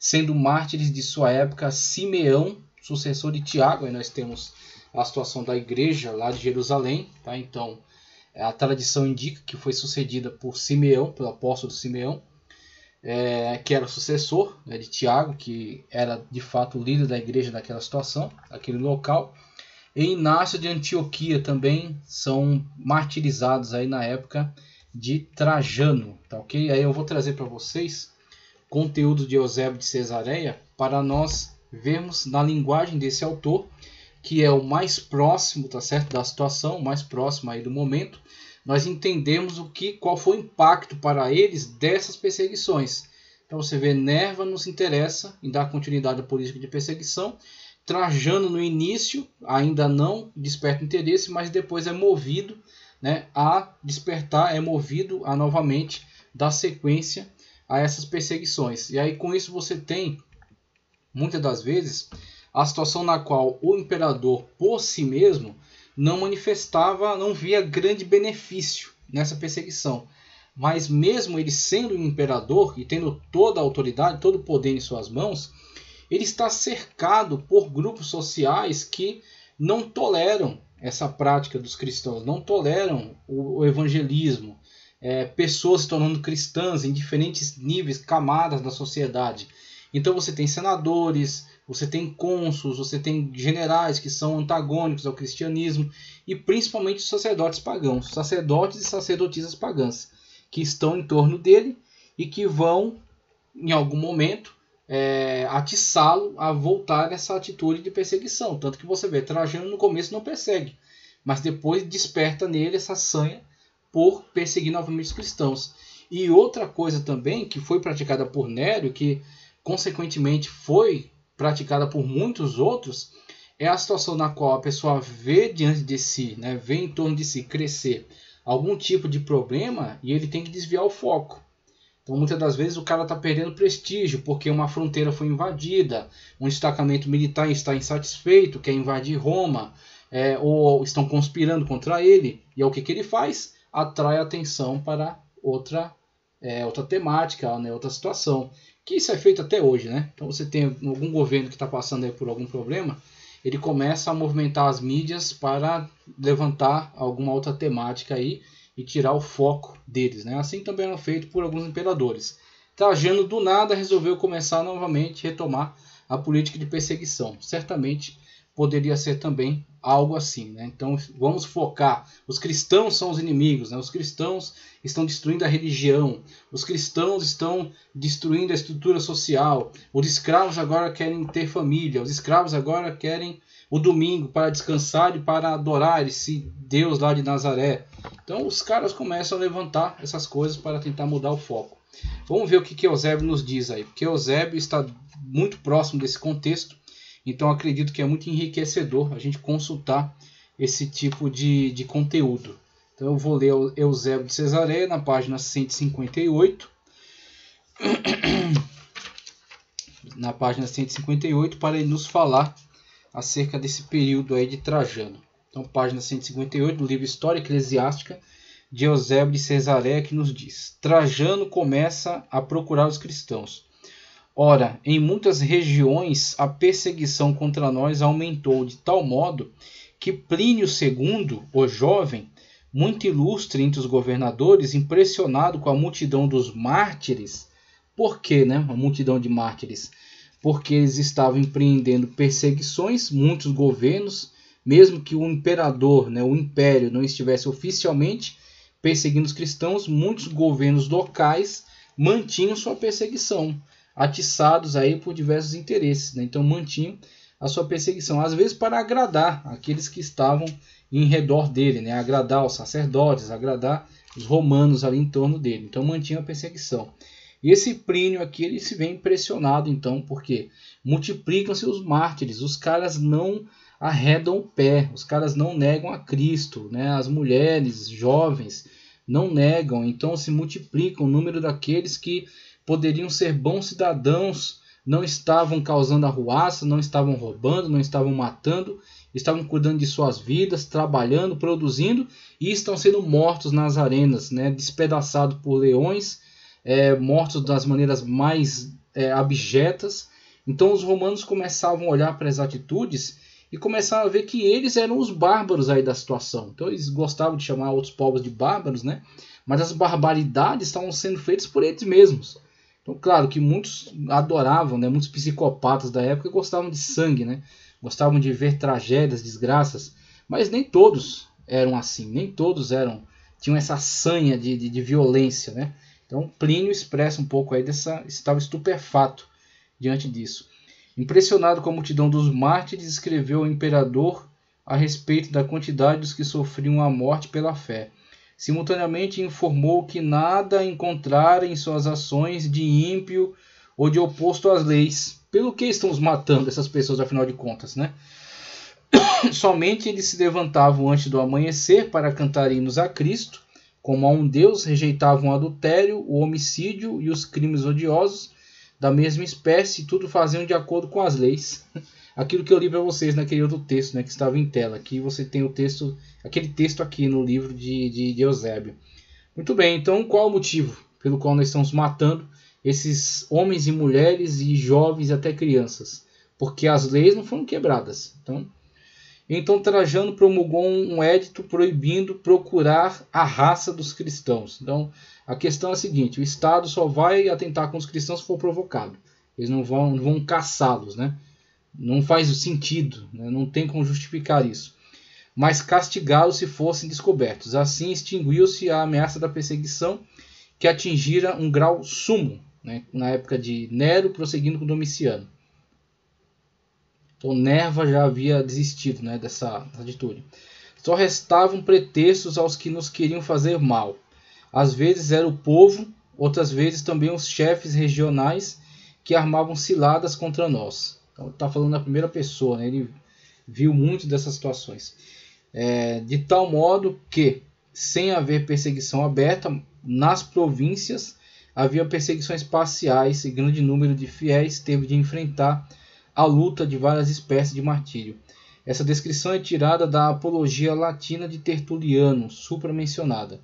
sendo mártires de sua época Simeão, sucessor de Tiago. Aí nós temos a situação da igreja lá de Jerusalém, tá? Então a tradição indica que foi sucedida por Simeão, pelo apóstolo Simeão, que era o sucessor, né, de Tiago, que era de fato o líder da igreja daquela situação, daquele local. E Inácio de Antioquia também são martirizados aí na época de Trajano, tá ok? Aí eu vou trazer para vocês conteúdo de Eusébio de Cesareia para nós vermos na linguagem desse autor, que é o mais próximo, tá certo, da situação, o mais próximo aí do momento. Nós entendemos qual foi o impacto para eles dessas perseguições. Então você vê, Nerva nos interessa em dar continuidade à política de perseguição. Trajano no início ainda não desperta interesse, mas depois é movido, né, a despertar, é movido a novamente dar sequência a essas perseguições. E aí com isso você tem, muitas das vezes, a situação na qual o imperador, por si mesmo, não via grande benefício nessa perseguição. Mas mesmo ele sendo um imperador e tendo toda a autoridade, todo o poder em suas mãos, ele está cercado por grupos sociais que não toleram essa prática dos cristãos, não toleram o evangelismo, pessoas se tornando cristãs em diferentes níveis, camadas da sociedade. Então você tem senadores, você tem cônsuls, você tem generais que são antagônicos ao cristianismo e principalmente sacerdotes pagãos, sacerdotes e sacerdotisas pagãs, que estão em torno dele e que vão, em algum momento, atiçá-lo a voltar nessa atitude de perseguição. Tanto que você vê, Trajano no começo não persegue, mas depois desperta nele essa sanha por perseguir novamente os cristãos. E outra coisa também que foi praticada por Nero, que consequentemente foi praticada por muitos outros, é a situação na qual a pessoa vê diante de si, né, vê em torno de si crescer algum tipo de problema e ele tem que desviar o foco. Então muitas das vezes o cara está perdendo prestígio porque uma fronteira foi invadida, um destacamento militar está insatisfeito, quer invadir Roma, ou estão conspirando contra ele, e é o que ele faz? Atrai atenção para outra temática, né, outra situação. Que isso é feito até hoje, né? Então você tem algum governo que está passando aí por algum problema, ele começa a movimentar as mídias para levantar alguma outra temática aí e tirar o foco deles, né? Assim também era feito por alguns imperadores. Trajano do nada resolveu começar novamente a retomar a política de perseguição. Certamente poderia ser também algo assim, né? Então vamos focar. Os cristãos são os inimigos, né? Os cristãos estão destruindo a religião. Os cristãos estão destruindo a estrutura social. Os escravos agora querem ter família. Os escravos agora querem o domingo para descansar e para adorar esse Deus lá de Nazaré. Então os caras começam a levantar essas coisas para tentar mudar o foco. Vamos ver o que Eusébio nos diz aí, porque Eusébio está muito próximo desse contexto. Então acredito que é muito enriquecedor a gente consultar esse tipo de conteúdo. Então eu vou ler Eusébio de Cesareia na página 158. Na página 158, para ele nos falar acerca desse período aí de Trajano. Então página 158 do livro História Eclesiástica de Eusébio de Cesareia, que nos diz: Trajano começa a procurar os cristãos. Ora, em muitas regiões a perseguição contra nós aumentou de tal modo que Plínio II, o jovem, muito ilustre entre os governadores, impressionado com a multidão dos mártires. Por quê, né? A multidão de mártires? Porque eles estavam empreendendo perseguições, muitos governos, mesmo que o imperador, né, o império, não estivesse oficialmente perseguindo os cristãos, muitos governos locais mantinham sua perseguição, atiçados aí por diversos interesses, né? Então mantinham a sua perseguição, às vezes para agradar aqueles que estavam em redor dele, né? Agradar os sacerdotes, agradar os romanos ali em torno dele. Então mantinham a perseguição. E esse Plínio aqui, ele se vê impressionado então, porque multiplicam-se os mártires, os caras não arredam o pé, os caras não negam a Cristo, né? As mulheres jovens não negam, então se multiplica o número daqueles que poderiam ser bons cidadãos, não estavam causando arruaça, não estavam roubando, não estavam matando, estavam cuidando de suas vidas, trabalhando, produzindo, e estão sendo mortos nas arenas, né? Despedaçados por leões, mortos das maneiras mais abjetas. Então os romanos começavam a olhar para as atitudes e começaram a ver que eles eram os bárbaros aí da situação. Então eles gostavam de chamar outros povos de bárbaros, né? Mas as barbaridades estavam sendo feitas por eles mesmos. Então, claro que muitos adoravam, né? Muitos psicopatas da época gostavam de sangue, né? Gostavam de ver tragédias, desgraças, mas nem todos eram assim, nem todos tinham essa sanha de violência, né? Então Plínio expressa um pouco aí estava estupefato diante disso. Impressionado com a multidão dos mártires, escreveu ao imperador a respeito da quantidade dos que sofriam a morte pela fé. Simultaneamente informou que nada encontrara em suas ações de ímpio ou de oposto às leis. Pelo que estão os matando essas pessoas, afinal de contas, né? Somente eles se levantavam antes do amanhecer para cantar hinos a Cristo, como a um Deus, rejeitavam o adultério, o homicídio e os crimes odiosos da mesma espécie, tudo faziam de acordo com as leis. aquilo que eu li para vocês naquele outro texto, né, que estava em tela. Aqui você tem o texto, aquele texto aqui no livro de Eusébio. Muito bem, então qual o motivo pelo qual nós estamos matando esses homens e mulheres e jovens e até crianças? Porque as leis não foram quebradas. Então Trajano promulgou um edito proibindo procurar a raça dos cristãos. Então a questão é a seguinte: o Estado só vai atentar com os cristãos se for provocado. Eles não vão caçá-los, né? Não faz sentido, né? Não tem como justificar isso. Mas castigá-los se fossem descobertos. Assim extinguiu-se a ameaça da perseguição, que atingira um grau sumo, né, na época de Nero, prosseguindo com Domiciano. Então Nerva já havia desistido, né, dessa atitude. Só restavam pretextos aos que nos queriam fazer mal. Às vezes era o povo, outras vezes também os chefes regionais que armavam ciladas contra nós. Então está falando na primeira pessoa, né? Ele viu muito dessas situações. De tal modo que, sem haver perseguição aberta, nas províncias havia perseguições parciais e grande número de fiéis teve de enfrentar a luta de várias espécies de martírio. Essa descrição é tirada da Apologia Latina de Tertuliano, supramencionada.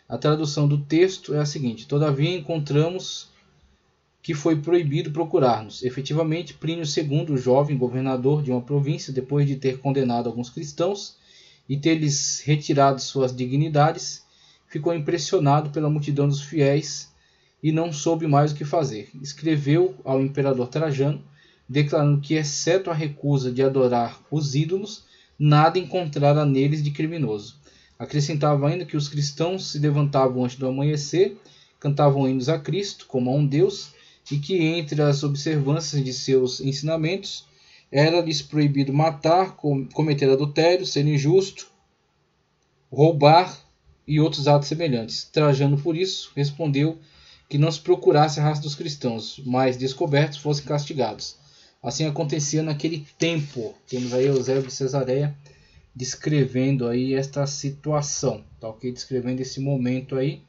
A tradução do texto é a seguinte: todavia encontramos que foi proibido procurar-nos. Efetivamente, Plínio II, o jovem governador de uma província, depois de ter condenado alguns cristãos e ter-lhes retirado suas dignidades, ficou impressionado pela multidão dos fiéis e não soube mais o que fazer. Escreveu ao imperador Trajano, declarando que, exceto a recusa de adorar os ídolos, nada encontrara neles de criminoso. Acrescentava ainda que os cristãos se levantavam antes do amanhecer, cantavam hinos a Cristo como a um Deus, e que entre as observâncias de seus ensinamentos era-lhes proibido matar, cometer adultério, ser injusto, roubar e outros atos semelhantes. Trajano, por isso, respondeu que não se procurasse a raça dos cristãos, mas descobertos fossem castigados. Assim acontecia naquele tempo. Temos aí Eusébio de Cesareia descrevendo aí esta situação, tá ok? Descrevendo esse momento aí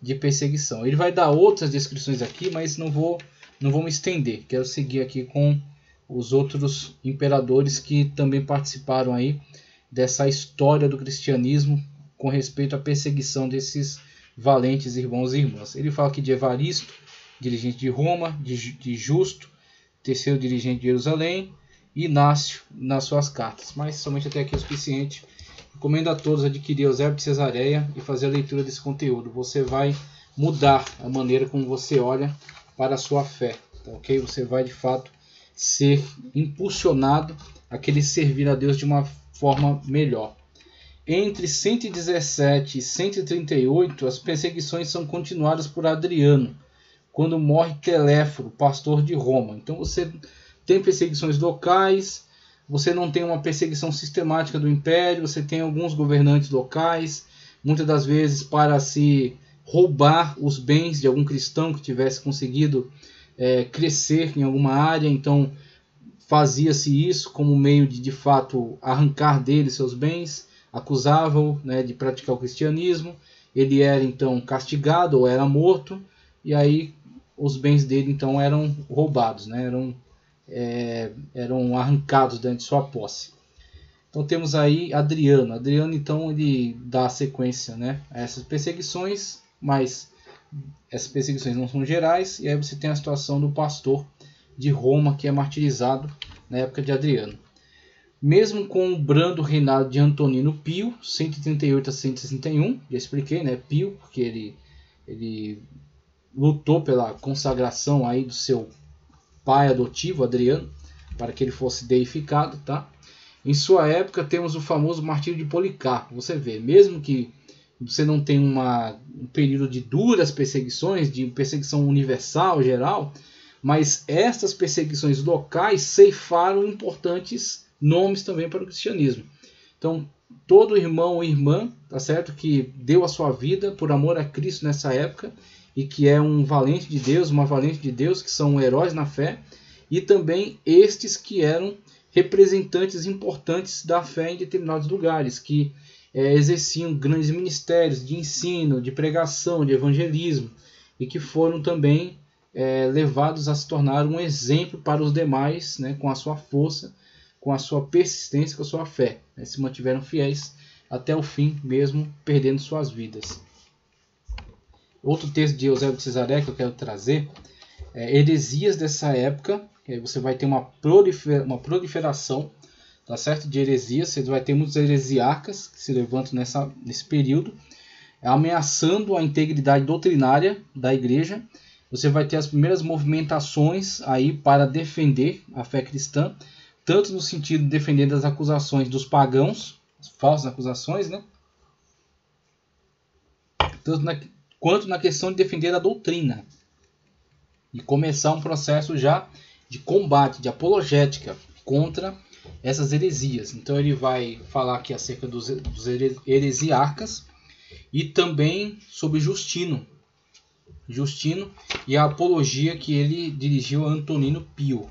de perseguição. Ele vai dar outras descrições aqui, mas não vou me estender. Quero seguir aqui com os outros imperadores que também participaram aí dessa história do cristianismo com respeito à perseguição desses valentes irmãos e irmãs. Ele fala aqui de Evaristo, dirigente de Roma, de Justo, terceiro dirigente de Jerusalém, e Inácio nas suas cartas. Mas somente até aqui é o suficiente. Recomendo a todos adquirir Eusébio de Cesareia e fazer a leitura desse conteúdo. Você vai mudar a maneira como você olha para a sua fé, tá ok? Você vai de fato ser impulsionado a querer servir a Deus de uma forma melhor. Entre 117 e 138, as perseguições são continuadas por Adriano, quando morre Teléforo, pastor de Roma. Então você tem perseguições locais, você não tem uma perseguição sistemática do império, você tem alguns governantes locais, muitas das vezes para se roubar os bens de algum cristão que tivesse conseguido crescer em alguma área. Então fazia-se isso como meio de fato arrancar dele seus bens, acusavam-o, né, de praticar o cristianismo, ele era então castigado ou era morto, e aí os bens dele então eram roubados, né, eram arrancados dentro de sua posse. Então temos aí Adriano. Então ele dá sequência, né, a essas perseguições, mas essas perseguições não são gerais, e aí você tem a situação do pastor de Roma que é martirizado na época de Adriano. Mesmo com o brando reinado de Antonino Pio, 138 a 161, já expliquei, né, Pio, porque ele lutou pela consagração aí do seu pai adotivo, Adriano, para que ele fosse deificado, tá? Em sua época temos o famoso martírio de Policarpo. Você vê, mesmo que você não tenha um período de duras perseguições, de perseguição universal, geral, mas estas perseguições locais ceifaram importantes nomes também para o cristianismo. Então, todo irmão ou irmã, tá certo, que deu a sua vida por amor a Cristo nessa época, e que é um valente de Deus, uma valente de Deus, que são heróis na fé, e também estes que eram representantes importantes da fé em determinados lugares, que exerciam grandes ministérios de ensino, de pregação, de evangelismo, e que foram também levados a se tornar um exemplo para os demais, né, com a sua força, com a sua persistência, com a sua fé. Se mantiveram fiéis até o fim, mesmo perdendo suas vidas. Outro texto de Eusébio de Cesareia que eu quero trazer é heresias dessa época. Aí você vai ter uma proliferação, tá certo, de heresias. Você vai ter muitos heresiarcas que se levantam nesse período, ameaçando a integridade doutrinária da igreja. Você vai ter as primeiras movimentações aí para defender a fé cristã, tanto no sentido de defender das acusações dos pagãos, as falsas acusações, né? Quanto na questão de defender a doutrina. E começar um processo já de combate, de apologética contra essas heresias. Então ele vai falar aqui acerca dos heresiarcas e também sobre Justino e a apologia que ele dirigiu a Antonino Pio.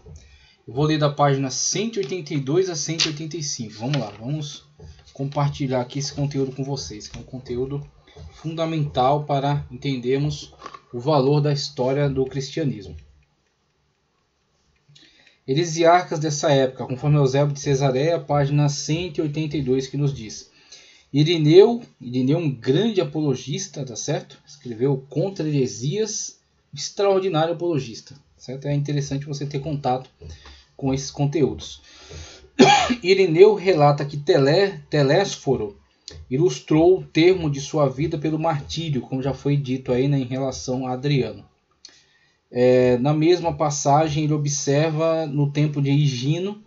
Eu vou ler da página 182 a 185. Vamos lá, vamos compartilhar aqui esse conteúdo com vocês, que é um conteúdo fundamental para entendermos o valor da história do cristianismo. Heresiarcas dessa época, conforme Eusébio de Cesareia, página 182, que nos diz: Irineu, um grande apologista, tá certo? Escreveu contra heresias, extraordinário apologista, certo? É interessante você ter contato com esses conteúdos. Irineu relata que Telésforo ilustrou o termo de sua vida pelo martírio, como já foi dito aí, né, em relação a Adriano. Na mesma passagem ele observa no tempo de Higino,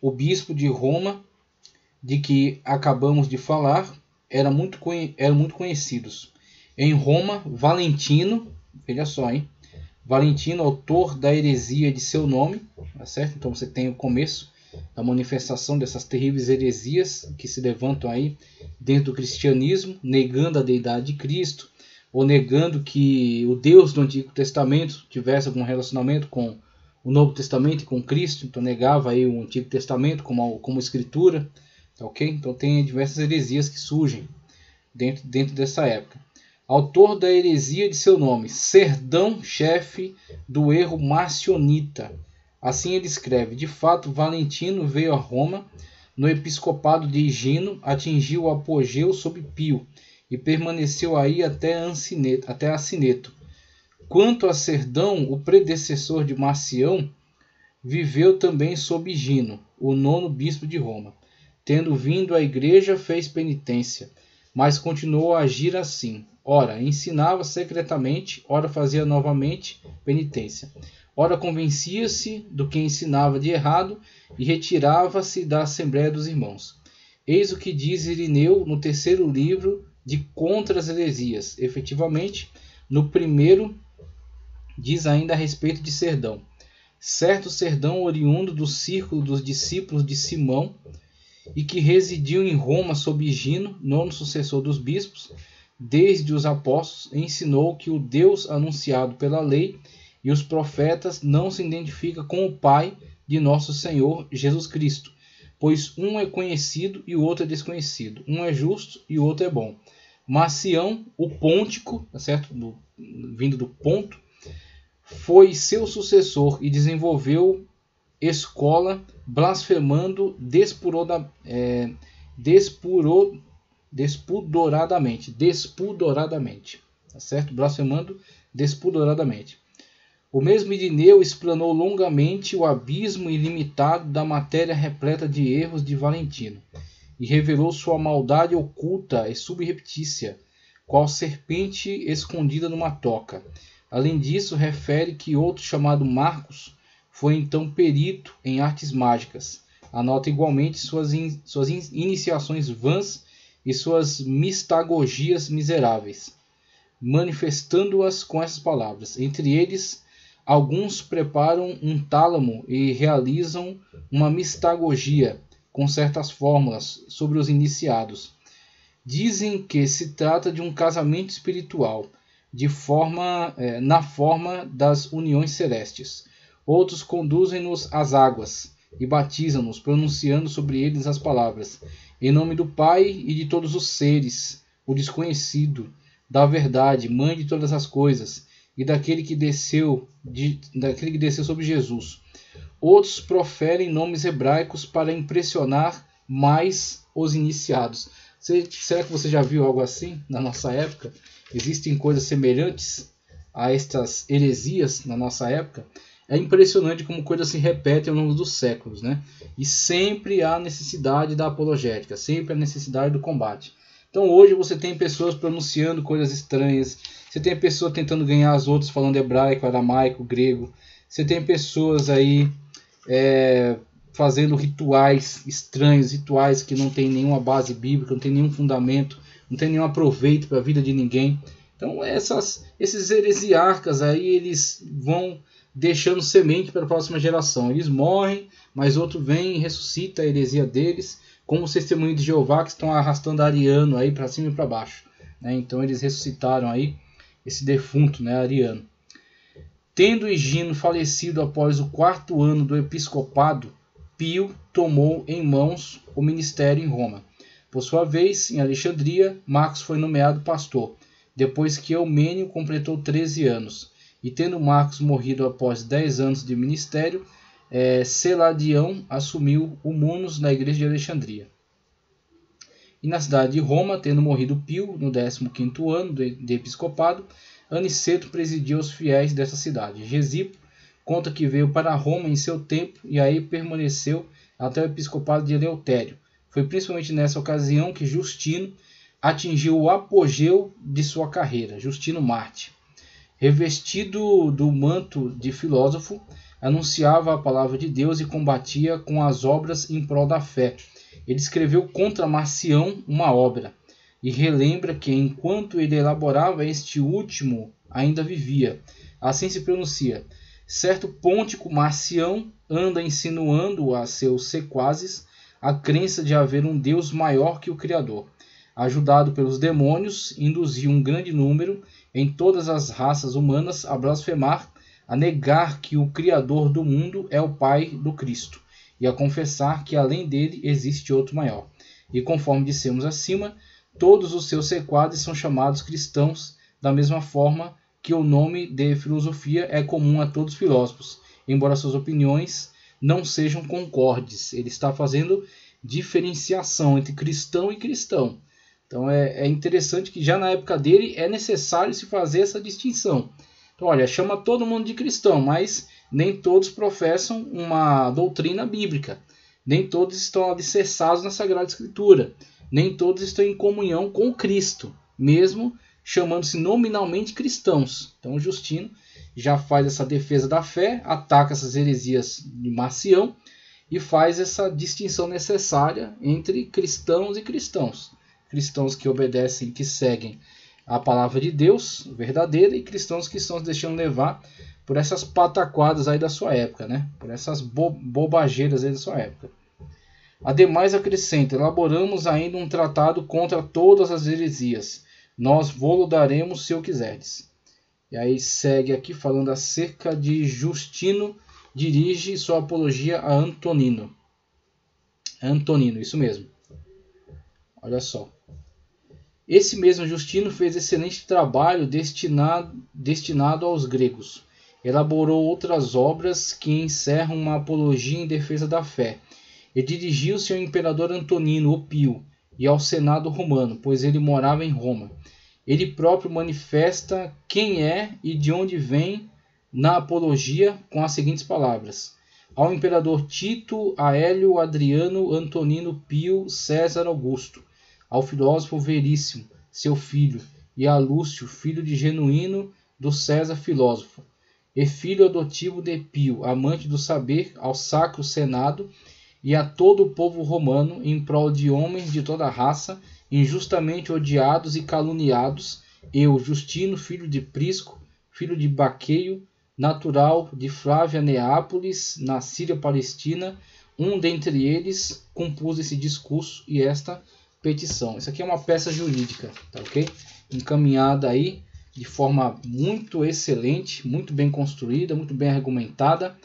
o bispo de Roma, de que acabamos de falar, eram muito conhecidos. Em Roma, Valentino, veja só, hein? Valentino, autor da heresia de seu nome, tá certo? Então você tem o começo da manifestação dessas terríveis heresias que se levantam aí dentro do cristianismo, negando a deidade de Cristo, ou negando que o Deus do Antigo Testamento tivesse algum relacionamento com o Novo Testamento e com Cristo. Então negava aí o Antigo Testamento como escritura, ok? Então tem diversas heresias que surgem dentro dessa época. Autor da heresia de seu nome, Serdão, chefe do erro marcionita. Assim ele escreve: de fato, Valentino veio a Roma no episcopado de Higino, atingiu o apogeu sob Pio e permaneceu aí até Assineto. Quanto a Serdão, o predecessor de Marcião, viveu também sob Higino, o nono bispo de Roma. Tendo vindo à igreja, fez penitência, mas continuou a agir assim. Ora, ensinava secretamente, ora fazia novamente penitência. Ora, convencia-se do que ensinava de errado e retirava-se da Assembleia dos Irmãos. Eis o que diz Irineu no terceiro livro de Contra as Heresias. Efetivamente, no primeiro diz ainda a respeito de Serdão. Certo Serdão, oriundo do círculo dos discípulos de Simão, e que residiu em Roma sob Higino, nono sucessor dos bispos, desde os apóstolos, ensinou que o Deus anunciado pela lei e os profetas não se identifica com o Pai de nosso Senhor Jesus Cristo, pois um é conhecido e o outro é desconhecido, um é justo e o outro é bom. Marcião, o Pôntico, tá certo? Vindo do Ponto, foi seu sucessor e desenvolveu escola, blasfemando despudoradamente, tá certo? Blasfemando despudoradamente. O mesmo Irineu explanou longamente o abismo ilimitado da matéria repleta de erros de Valentino, e revelou sua maldade oculta e subreptícia, qual serpente escondida numa toca. Além disso, refere que outro chamado Marcos foi então perito em artes mágicas. Anota igualmente suas iniciações vãs e suas mistagogias miseráveis, manifestando-as com essas palavras. Entre eles, alguns preparam um tálamo e realizam uma mistagogia com certas fórmulas sobre os iniciados. Dizem que se trata de um casamento espiritual, na forma das uniões celestes. Outros conduzem-nos às águas e batizam-nos, pronunciando sobre eles as palavras: em nome do Pai e de todos os seres, o desconhecido, da verdade, mãe de todas as coisas, e daquele que desceu sobre Jesus. outros proferem nomes hebraicos para impressionar mais os iniciados. Será que você já viu algo assim na nossa época? Existem coisas semelhantes a estas heresias na nossa época? É impressionante como coisas se repetem ao longo dos séculos, né? E sempre há necessidade da apologética, sempre há necessidade do combate. Então hoje você tem pessoas pronunciando coisas estranhas, você tem pessoas tentando ganhar as outras falando hebraico, aramaico, grego, você tem pessoas aí fazendo rituais estranhos, rituais que não tem nenhuma base bíblica, não tem nenhum fundamento, não tem nenhum aproveito para a vida de ninguém. Então esses heresiarcas aí, eles vão deixando semente para a próxima geração. Eles morrem, mas outro vem e ressuscita a heresia deles, como os testemunhos de Jeová que estão arrastando Ariano aí para cima e para baixo, né? Então eles ressuscitaram aí esse defunto, né, Ariano. Tendo Higino falecido após o 4º ano do episcopado, Pio tomou em mãos o ministério em Roma. Por sua vez, em Alexandria, Marcos foi nomeado pastor, depois que Eumênio completou 13 anos. E tendo Marcos morrido após 10 anos de ministério, Seladião assumiu o munus na igreja de Alexandria. E na cidade de Roma, tendo morrido Pio no 15º ano de episcopado, Aniceto presidia os fiéis dessa cidade. Gesipo conta que veio para Roma em seu tempo e aí permaneceu até o episcopado de Eleutério. Foi principalmente nessa ocasião que Justino atingiu o apogeu de sua carreira, Justino Marte. Revestido do manto de filósofo, anunciava a palavra de Deus e combatia com as obras em prol da fé. Ele escreveu contra Marcião uma obra, e relembra que enquanto ele elaborava este último ainda vivia. Assim se pronuncia: certo Pôntico Marcião anda insinuando a seus sequazes a crença de haver um Deus maior que o Criador. Ajudado pelos demônios, induziu um grande número em todas as raças humanas a blasfemar, a negar que o Criador do mundo é o Pai do Cristo, e a confessar que além dele existe outro maior. E conforme dissemos acima, todos os seus sequazes são chamados cristãos, da mesma forma que o nome de filosofia é comum a todos os filósofos, embora suas opiniões não sejam concordes. Ele está fazendo diferenciação entre cristão e cristão. Então é interessante que já na época dele é necessário se fazer essa distinção. Então, olha, chama todo mundo de cristão, mas nem todos professam uma doutrina bíblica. Nem todos estão alicerçados na Sagrada Escritura. Nem todos estão em comunhão com Cristo, mesmo chamando-se nominalmente cristãos. Então Justino já faz essa defesa da fé, ataca essas heresias de Marcião e faz essa distinção necessária entre cristãos e cristãos. Cristãos que obedecem, que seguem a palavra de Deus verdadeira, e cristãos que estão se deixando levar por essas pataquadas aí da sua época, né? Por essas bobageiras aí da sua época. Ademais, acrescenta: elaboramos ainda um tratado contra todas as heresias. Nós vô-lo daremos se o quiserdes. E aí segue aqui falando acerca de Justino, dirige sua apologia a Antonino. Antonino, isso mesmo. Olha só. Esse mesmo Justino fez excelente trabalho destinado aos gregos. Elaborou outras obras que encerram uma apologia em defesa da fé. E dirigiu-se ao imperador Antonino, o Pio, e ao Senado romano, pois ele morava em Roma. Ele próprio manifesta quem é e de onde vem na apologia com as seguintes palavras: ao imperador Tito, Aélio, Adriano, Antonino, Pio, César Augusto, ao filósofo Veríssimo, seu filho, e a Lúcio, filho de Genuíno, do César filósofo, e filho adotivo de Pio, amante do saber, ao Sacro Senado, e a todo o povo romano, em prol de homens de toda raça, injustamente odiados e caluniados, eu, Justino, filho de Prisco, filho de Baqueio, natural de Flávia Neápolis, na Síria Palestina, um dentre eles compôs esse discurso e esta petição. Isso aqui é uma peça jurídica, tá ok? Encaminhada aí de forma muito excelente, muito bem construída, muito bem argumentada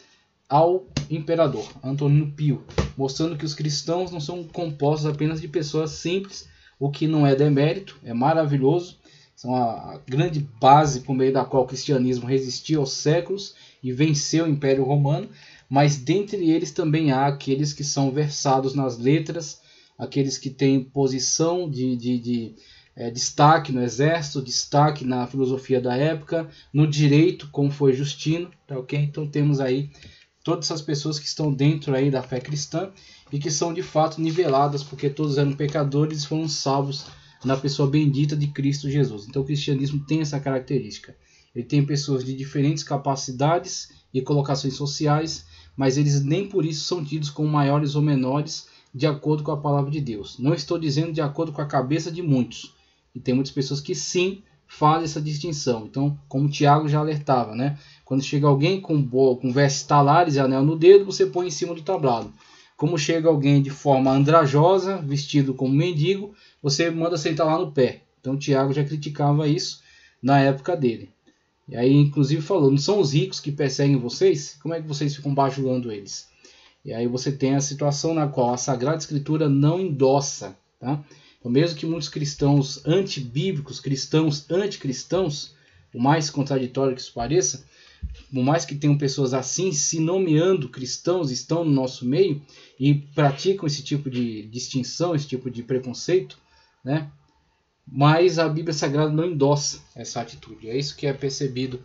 ao imperador Antonino Pio, mostrando que os cristãos não são compostos apenas de pessoas simples, o que não é demérito, é maravilhoso. São a grande base por meio da qual o cristianismo resistiu aos séculos e venceu o Império Romano, mas dentre eles também há aqueles que são versados nas letras, aqueles que têm posição de destaque no exército, destaque na filosofia da época, no direito, como foi Justino, tá ok? Então temos aí todas essas pessoas que estão dentro aí da fé cristã e que são de fato niveladas, porque todos eram pecadores e foram salvos na pessoa bendita de Cristo Jesus. Então o cristianismo tem essa característica. Ele tem pessoas de diferentes capacidades e colocações sociais, mas eles nem por isso são tidos como maiores ou menores de acordo com a palavra de Deus. Não estou dizendo de acordo com a cabeça de muitos. E tem muitas pessoas que sim fazem essa distinção. Então, como o Tiago já alertava, né? Quando chega alguém com vestes talares e anel no dedo, você põe em cima do tablado. Como chega alguém de forma andrajosa, vestido como mendigo, você manda sentar lá no pé. Então, o Tiago já criticava isso na época dele. E aí, inclusive, falou, não são os ricos que perseguem vocês? Como é que vocês ficam bajulando eles? E aí você tem a situação na qual a Sagrada Escritura não endossa, tá? Então, mesmo que muitos cristãos antibíblicos, cristãos anticristãos, o mais contraditório que isso pareça, por mais que tenham pessoas assim se nomeando cristãos, estão no nosso meio e praticam esse tipo de distinção, esse tipo de preconceito, né? Mas a Bíblia Sagrada não endossa essa atitude. É isso que é percebido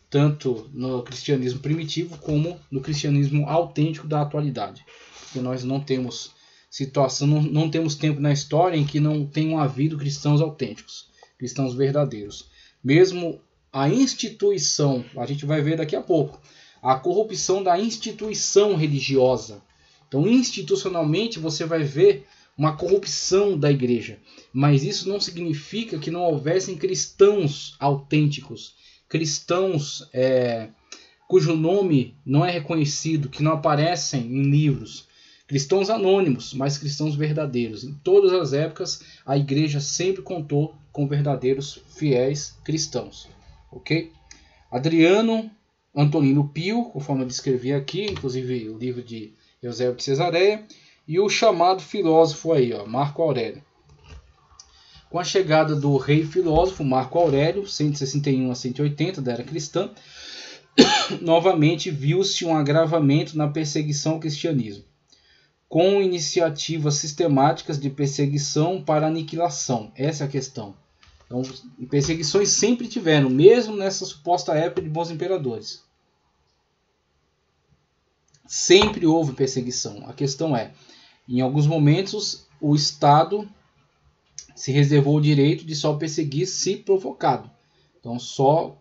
tanto no cristianismo primitivo como no cristianismo autêntico da atualidade. Porque nós não temos situação, não temos tempo na história em que não tenham havido cristãos autênticos, cristãos verdadeiros. Mesmo a instituição, a gente vai ver daqui a pouco, a corrupção da instituição religiosa. Então, institucionalmente, você vai ver uma corrupção da igreja. Mas isso não significa que não houvessem cristãos autênticos, cristãos cujo nome não é reconhecido, que não aparecem em livros, cristãos anônimos, mas cristãos verdadeiros. Em todas as épocas, a igreja sempre contou com verdadeiros fiéis cristãos. Ok? Adriano Antonino Pio, conforme eu descrevi aqui, inclusive o livro de Eusébio de Cesareia, e o chamado filósofo aí, ó, Marco Aurélio. Com a chegada do rei filósofo Marco Aurélio, 161 a 180 da era cristã, novamente viu-se um agravamento na perseguição ao cristianismo, com iniciativas sistemáticas de perseguição para aniquilação. Essa é a questão. Então, perseguições sempre tiveram, mesmo nessa suposta época de bons imperadores. Sempre houve perseguição. A questão é, em alguns momentos, o Estado se reservou o direito de só perseguir se provocado. Então, só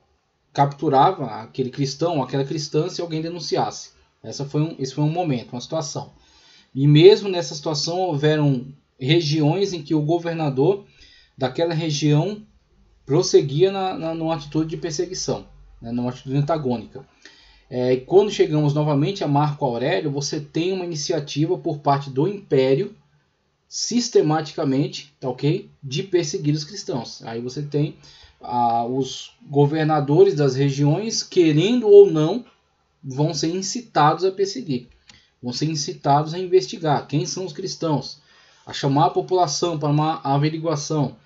capturava aquele cristão, aquela cristã, se alguém denunciasse. Esse foi um momento, uma situação. E mesmo nessa situação, houveram regiões em que o governador daquela região prosseguia numa atitude de perseguição, né, numa atitude antagônica. E quando chegamos novamente a Marco Aurélio, você tem uma iniciativa por parte do Império, sistematicamente, tá, ok? De perseguir os cristãos. Aí você tem os governadores das regiões, querendo ou não, vão ser incitados a perseguir. Vão ser incitados a investigar quem são os cristãos, a chamar a população para uma averiguação,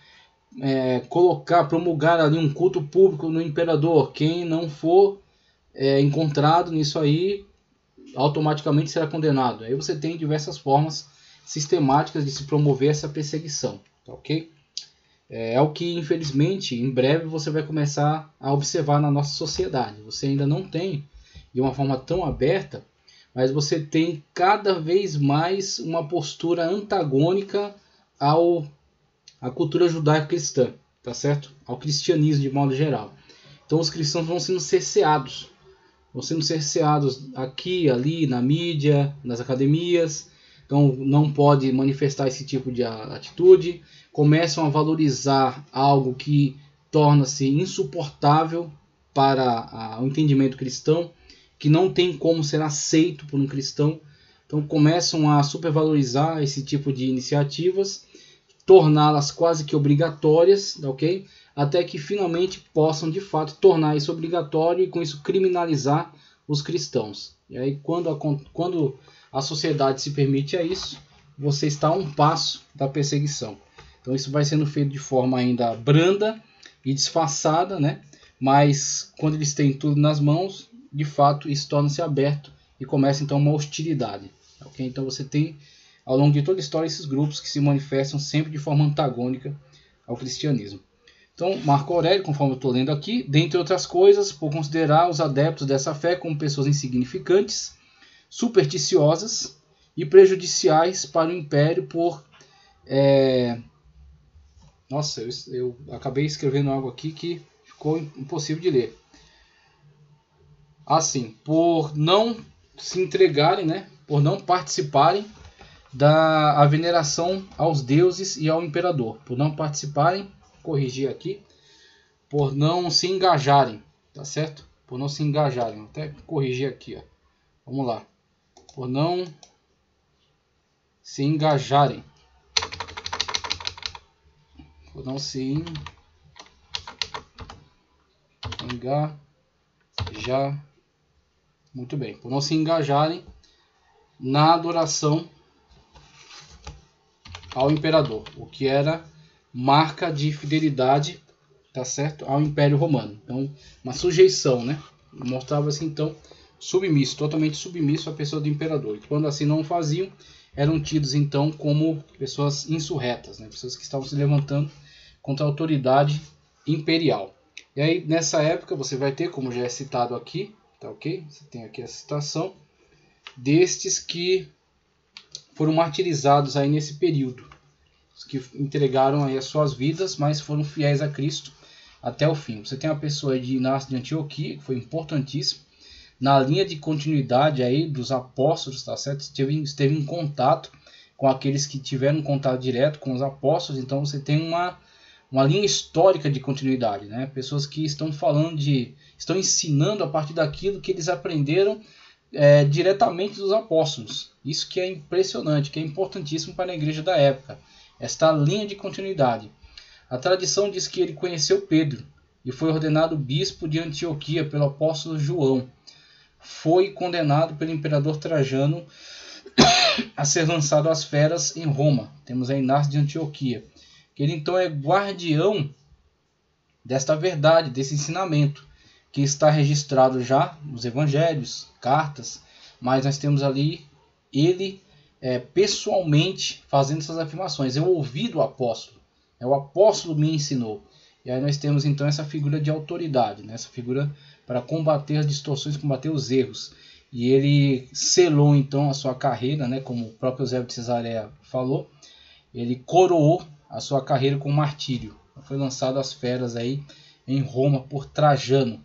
promulgar ali um culto público no imperador. Quem não for encontrado nisso aí, automaticamente será condenado. Aí você tem diversas formas sistemáticas de se promover essa perseguição, tá, ok? É o que, infelizmente, em breve você vai começar a observar na nossa sociedade. Você ainda não tem de uma forma tão aberta, mas você tem cada vez mais uma postura antagônica à cultura judaico-cristã, tá certo? Ao cristianismo de modo geral. Então os cristãos vão sendo cerceados. Vão sendo cerceados aqui, ali, na mídia, nas academias. Então não pode manifestar esse tipo de atitude. Começam a valorizar algo que torna-se insuportável para o entendimento cristão, que não tem como ser aceito por um cristão. Então começam a supervalorizar esse tipo de iniciativas, torná-las quase que obrigatórias, ok? Até que finalmente possam de fato tornar isso obrigatório e com isso criminalizar os cristãos. E aí quando a sociedade se permite a isso, você está a um passo da perseguição. Então isso vai sendo feito de forma ainda branda e disfarçada, né? Mas quando eles têm tudo nas mãos, de fato isso torna-se aberto e começa então uma hostilidade. Okay? Então você tem ao longo de toda a história esses grupos que se manifestam sempre de forma antagônica ao cristianismo. Então Marco Aurélio, conforme eu estou lendo aqui, dentre outras coisas, por considerar os adeptos dessa fé como pessoas insignificantes, supersticiosas e prejudiciais para o império por... Nossa, eu acabei escrevendo algo aqui que ficou impossível de ler. Assim, por não se entregarem, né, por não participarem da veneração aos deuses e ao imperador, por não participarem, corrigir aqui, por não se engajarem, tá certo? Por não se engajarem, vou até corrigir aqui, ó. Vamos lá. Por não se engajarem. Por não se engajar. Muito bem. Por não se engajarem na adoração ao imperador, o que era marca de fidelidade, tá certo, ao Império Romano. Então, uma sujeição, né? Mostrava-se então submisso, totalmente submisso à pessoa do imperador. E quando assim não faziam, eram tidos então como pessoas insurretas, né? Pessoas que estavam se levantando contra a autoridade imperial. E aí nessa época você vai ter, como já é citado aqui, tá ok? Você tem aqui a citação destes que foram martirizados aí nesse período, os que entregaram aí as suas vidas, mas foram fiéis a Cristo até o fim. Você tem a pessoa de Inácio de Antioquia, que foi importantíssimo na linha de continuidade aí dos apóstolos, tá certo? Esteve em contato com aqueles que tiveram contato direto com os apóstolos. Então você tem uma linha histórica de continuidade, né? Pessoas que estão estão ensinando a partir daquilo que eles aprenderam diretamente dos apóstolos. Isso que é impressionante, que é importantíssimo para a igreja da época, esta linha de continuidade. A tradição diz que ele conheceu Pedro e foi ordenado bispo de Antioquia pelo apóstolo João. Foi condenado pelo imperador Trajano a ser lançado às feras em Roma. Temos a Inácio de Antioquia, que ele então é guardião desta verdade, desse ensinamento, que está registrado já nos evangelhos, cartas, mas nós temos ali ele pessoalmente fazendo essas afirmações. Eu ouvi do apóstolo, o apóstolo me ensinou. E aí nós temos então essa figura de autoridade, né? Essa figura para combater as distorções, combater os erros. E ele selou então a sua carreira, né? Como o próprio Eusébio de Cesareia falou, ele coroou a sua carreira com martírio. Foi lançado às feras aí em Roma por Trajano.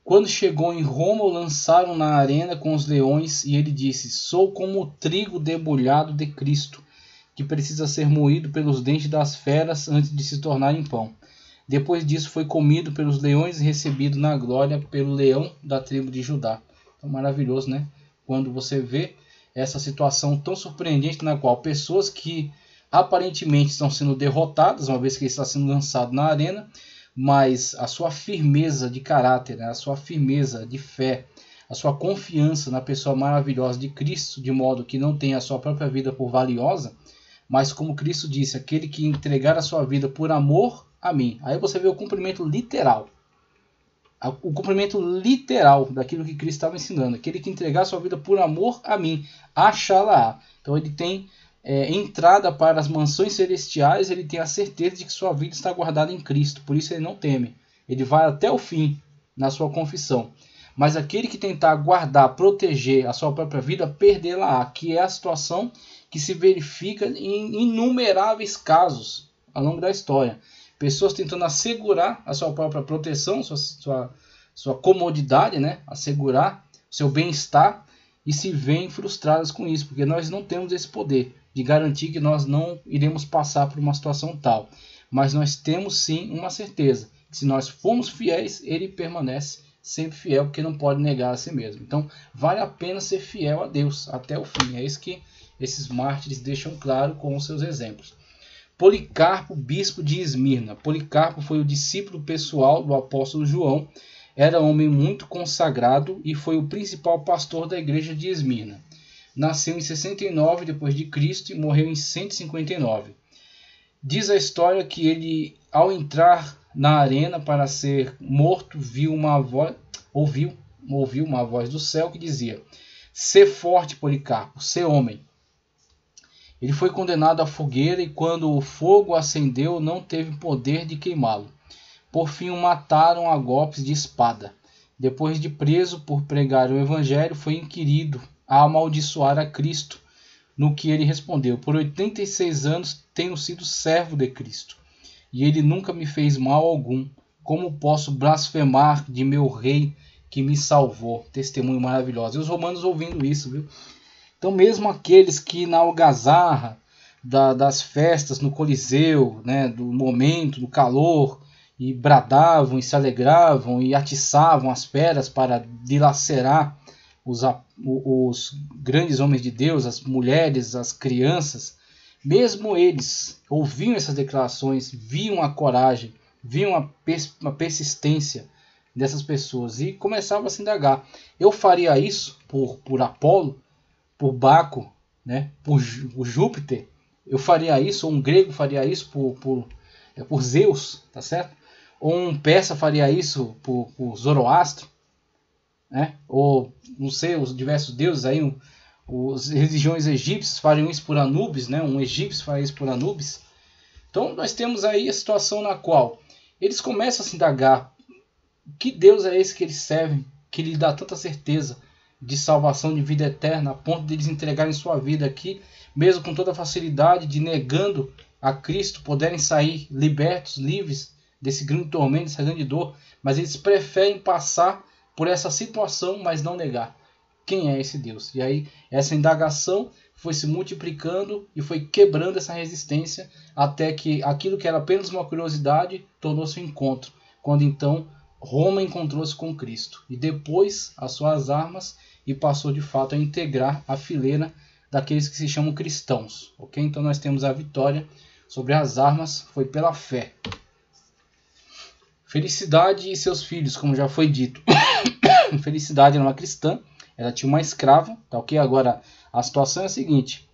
Quando chegou em Roma, o lançaram na arena com os leões e ele disse: sou como o trigo debulhado de Cristo, que precisa ser moído pelos dentes das feras antes de se tornar em pão. Depois disso foi comido pelos leões e recebido na glória pelo leão da tribo de Judá. Então, maravilhoso, né? Quando você vê essa situação tão surpreendente na qual pessoas que aparentemente estão sendo derrotadas, uma vez que ele está sendo lançado na arena, mas a sua firmeza de caráter, né? A sua firmeza de fé, a sua confiança na pessoa maravilhosa de Cristo, de modo que não tem a sua própria vida por valiosa, mas como Cristo disse, aquele que entregar a sua vida por amor a mim. Aí você vê o cumprimento literal. O cumprimento literal daquilo que Cristo estava ensinando. Aquele que entregar a sua vida por amor a mim, achá-la. Então ele tem entrada para as mansões celestiais, ele tem a certeza de que sua vida está guardada em Cristo. Por isso ele não teme. Ele vai até o fim na sua confissão. Mas aquele que tentar guardar, proteger a sua própria vida, perdê-la-á, que é a situação que se verifica em inumeráveis casos ao longo da história. Pessoas tentando assegurar a sua própria proteção, sua comodidade, né? Assegurar seu bem-estar e se veem frustradas com isso, porque nós não temos esse poder de garantir que nós não iremos passar por uma situação tal. Mas nós temos sim uma certeza, que se nós formos fiéis, ele permanece sempre fiel, porque não pode negar a si mesmo. Então vale a pena ser fiel a Deus até o fim. É isso que esses mártires deixam claro com os seus exemplos. Policarpo, bispo de Esmirna. Policarpo foi o discípulo pessoal do apóstolo João, era homem muito consagrado e foi o principal pastor da igreja de Esmirna. Nasceu em 69 d.C. e morreu em 159. Diz a história que ele, ao entrar na arena para ser morto, ouviu uma voz do céu que dizia: Sê forte, Policarpo, sê homem. Ele foi condenado à fogueira e quando o fogo acendeu não teve poder de queimá-lo. Por fim o mataram a golpes de espada. Depois de preso por pregar o evangelho, foi inquirido a amaldiçoar a Cristo, no que ele respondeu: por 86 anos tenho sido servo de Cristo, e ele nunca me fez mal algum. Como posso blasfemar de meu rei que me salvou? Testemunho maravilhoso. E os romanos ouvindo isso, viu? Então mesmo aqueles que na algazarra das festas no Coliseu, né, do momento, do calor, e bradavam e se alegravam e atiçavam as feras para dilacerar os grandes homens de Deus, as mulheres, as crianças, mesmo eles ouviam essas declarações, viam a coragem, viam a persistência dessas pessoas e começavam a se indagar: eu faria isso por Apolo, por Baco, né, por Júpiter? Eu faria isso, ou um grego faria isso por Zeus, tá certo? Ou um persa faria isso por Zoroastro, né? Ou não sei, os diversos deuses aí, as religiões egípcias fariam isso por Anubis, né? Um egípcio faria isso por Anubis. Então nós temos aí a situação na qual eles começam a se indagar: que Deus é esse que eles servem, que lhe dá tanta certeza de salvação, de vida eterna, a ponto de eles entregarem sua vida aqui, mesmo com toda a facilidade de, negando a Cristo, poderem sair libertos, livres desse grande tormento, dessa grande dor, mas eles preferem passar por essa situação, mas não negar quem é esse Deus. E aí essa indagação foi se multiplicando e foi quebrando essa resistência, até que aquilo que era apenas uma curiosidade tornou-se um encontro, quando então Roma encontrou-se com Cristo e depois as suas armas, e passou de fato a integrar a fileira daqueles que se chamam cristãos. Ok? Então nós temos a vitória sobre as armas, foi pela fé. Felicidade e seus filhos, como já foi dito. Felicidade era uma cristã, ela tinha uma escrava, tá ok? Agora a situação é a seguinte: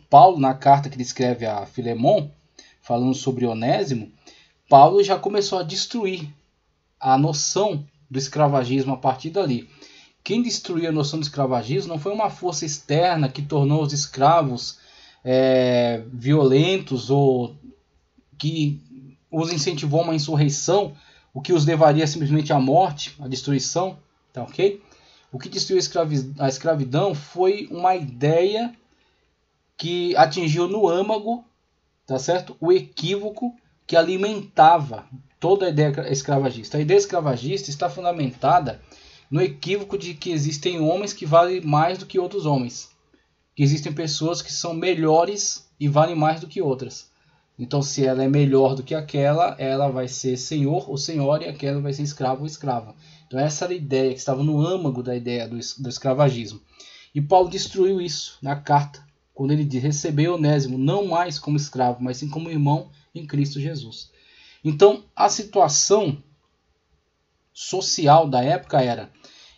Paulo, na carta que ele escreve a Filemon, falando sobre Onésimo, Paulo já começou a destruir a noção do escravagismo a partir dali. Quem destruiu a noção do escravagismo não foi uma força externa que tornou os escravos violentos ou que os incentivou a uma insurreição, o que os levaria simplesmente à morte, à destruição, tá ok? O que destruiu a escravidão foi uma ideia que atingiu no âmago, tá certo? O equívoco que alimentava toda a ideia escravagista. A ideia escravagista está fundamentada no equívoco de que existem homens que valem mais do que outros homens, que existem pessoas que são melhores e valem mais do que outras. Então, se ela é melhor do que aquela, ela vai ser senhor ou senhora, e aquela vai ser escravo ou escrava. Então, essa era a ideia que estava no âmago da ideia do escravagismo. E Paulo destruiu isso na carta, quando ele diz: recebeu Onésimo não mais como escravo, mas sim como irmão em Cristo Jesus. Então, a situação social da época era: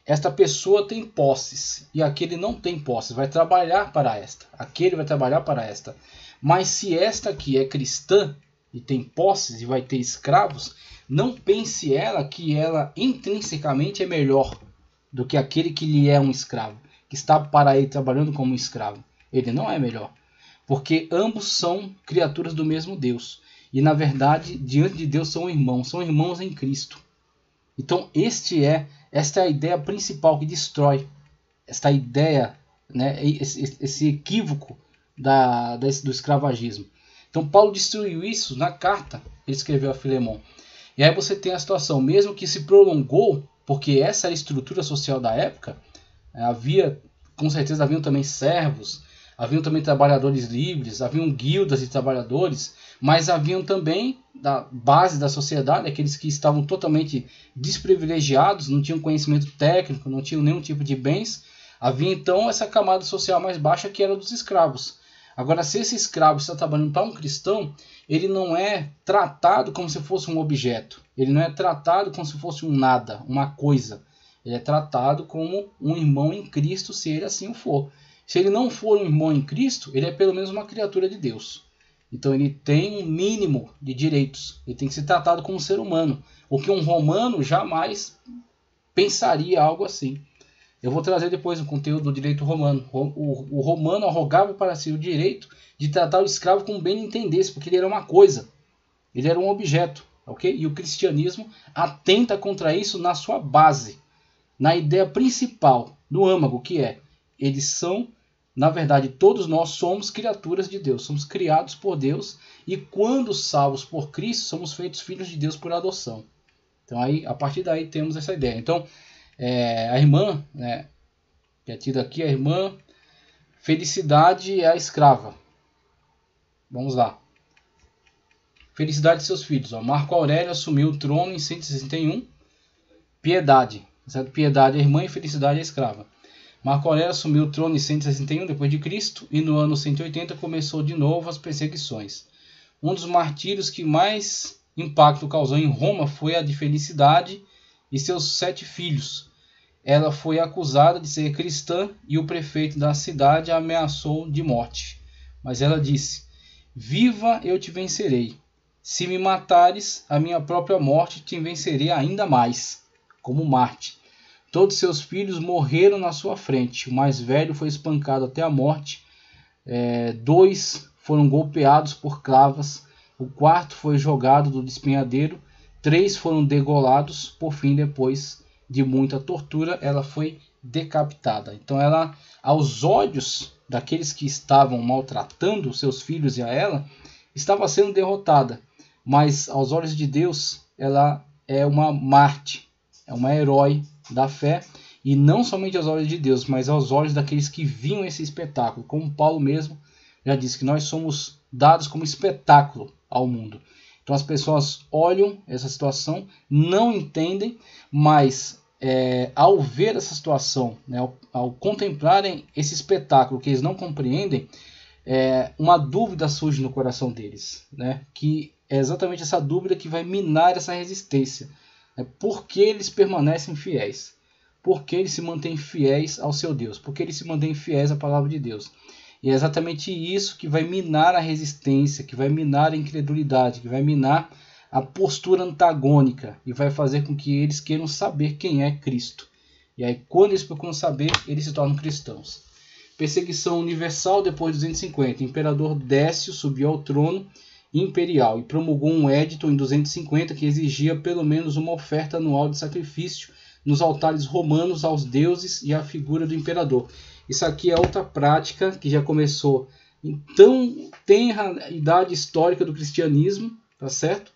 esta pessoa tem posses e aquele não tem posses, vai trabalhar para esta, aquele vai trabalhar para esta. Mas se esta aqui é cristã e tem posses e vai ter escravos, não pense ela que ela intrinsecamente é melhor do que aquele que lhe é um escravo, que está para ele trabalhando como um escravo. Ele não é melhor, porque ambos são criaturas do mesmo Deus. E na verdade, diante de Deus são irmãos em Cristo. Então esta é a ideia principal que destrói esta ideia, né, esse equívoco do escravagismo. Então Paulo destruiu isso na carta que ele escreveu a Filemon. E aí você tem a situação, mesmo que se prolongou, porque essa era a estrutura social da época, com certeza haviam também servos, haviam também trabalhadores livres, haviam guildas de trabalhadores, mas haviam também, da base da sociedade, aqueles que estavam totalmente desprivilegiados, não tinham conhecimento técnico, não tinham nenhum tipo de bens. Havia então essa camada social mais baixa, que era dos escravos. Agora, se esse escravo está trabalhando para um cristão, ele não é tratado como se fosse um objeto. Ele não é tratado como se fosse um nada, uma coisa. Ele é tratado como um irmão em Cristo, se ele assim o for. Se ele não for um irmão em Cristo, ele é pelo menos uma criatura de Deus. Então ele tem um mínimo de direitos. Ele tem que ser tratado como um ser humano. O que um romano jamais pensaria algo assim. Eu vou trazer depois o conteúdo do direito romano. O romano arrogava para si o direito de tratar o escravo como bem entendesse, porque ele era uma coisa, ele era um objeto, ok? E o cristianismo atenta contra isso na sua base, na ideia principal do âmago, que é, eles são, na verdade, todos nós somos criaturas de Deus, somos criados por Deus, e quando salvos por Cristo, somos feitos filhos de Deus por adoção. Então, aí, a partir daí, temos essa ideia. Então, a irmã, né, que é tida aqui, a irmã Felicidade é a escrava. Vamos lá. Felicidade de seus filhos. Ó. Marco Aurélio assumiu o trono em 161. Piedade. Certo? Piedade é a irmã e Felicidade é a escrava. Marco Aurélio assumiu o trono em 161 depois de Cristo e no ano 180 começou de novo as perseguições. Um dos martírios que mais impacto causou em Roma foi a de Felicidade e seus 7 filhos. Ela foi acusada de ser cristã e o prefeito da cidade a ameaçou de morte. Mas ela disse: viva, eu te vencerei. Se me matares, a minha própria morte te vencerei ainda mais, como Marte. Todos seus filhos morreram na sua frente. O mais velho foi espancado até a morte. 2 foram golpeados por clavas. O 4º foi jogado do despenhadeiro. 3 foram degolados. Por fim, depois de muita tortura, ela foi decapitada. Então, ela, aos olhos daqueles que estavam maltratando seus filhos e a ela, estava sendo derrotada. Mas, aos olhos de Deus, ela é uma Marte, é uma herói da fé, e não somente aos olhos de Deus, mas aos olhos daqueles que viam esse espetáculo. Como Paulo mesmo já disse, que nós somos dados como espetáculo ao mundo. Então as pessoas olham essa situação, não entendem, mas ao ver essa situação, né, ao contemplarem esse espetáculo que eles não compreendem, uma dúvida surge no coração deles, né, que é exatamente essa dúvida que vai minar essa resistência. Por que eles permanecem fiéis? Por que eles se mantêm fiéis ao seu Deus? Por que eles se mantêm fiéis à palavra de Deus? E é exatamente isso que vai minar a resistência, que vai minar a incredulidade, que vai minar a postura antagônica e vai fazer com que eles queiram saber quem é Cristo. E aí, quando eles procuram saber, eles se tornam cristãos. Perseguição universal depois de 250. O imperador Décio subiu ao trono imperial e promulgou um édito em 250 que exigia pelo menos uma oferta anual de sacrifício nos altares romanos aos deuses e à figura do imperador. Isso aqui é outra prática que já começou em tão tenra idade histórica do cristianismo, tá certo?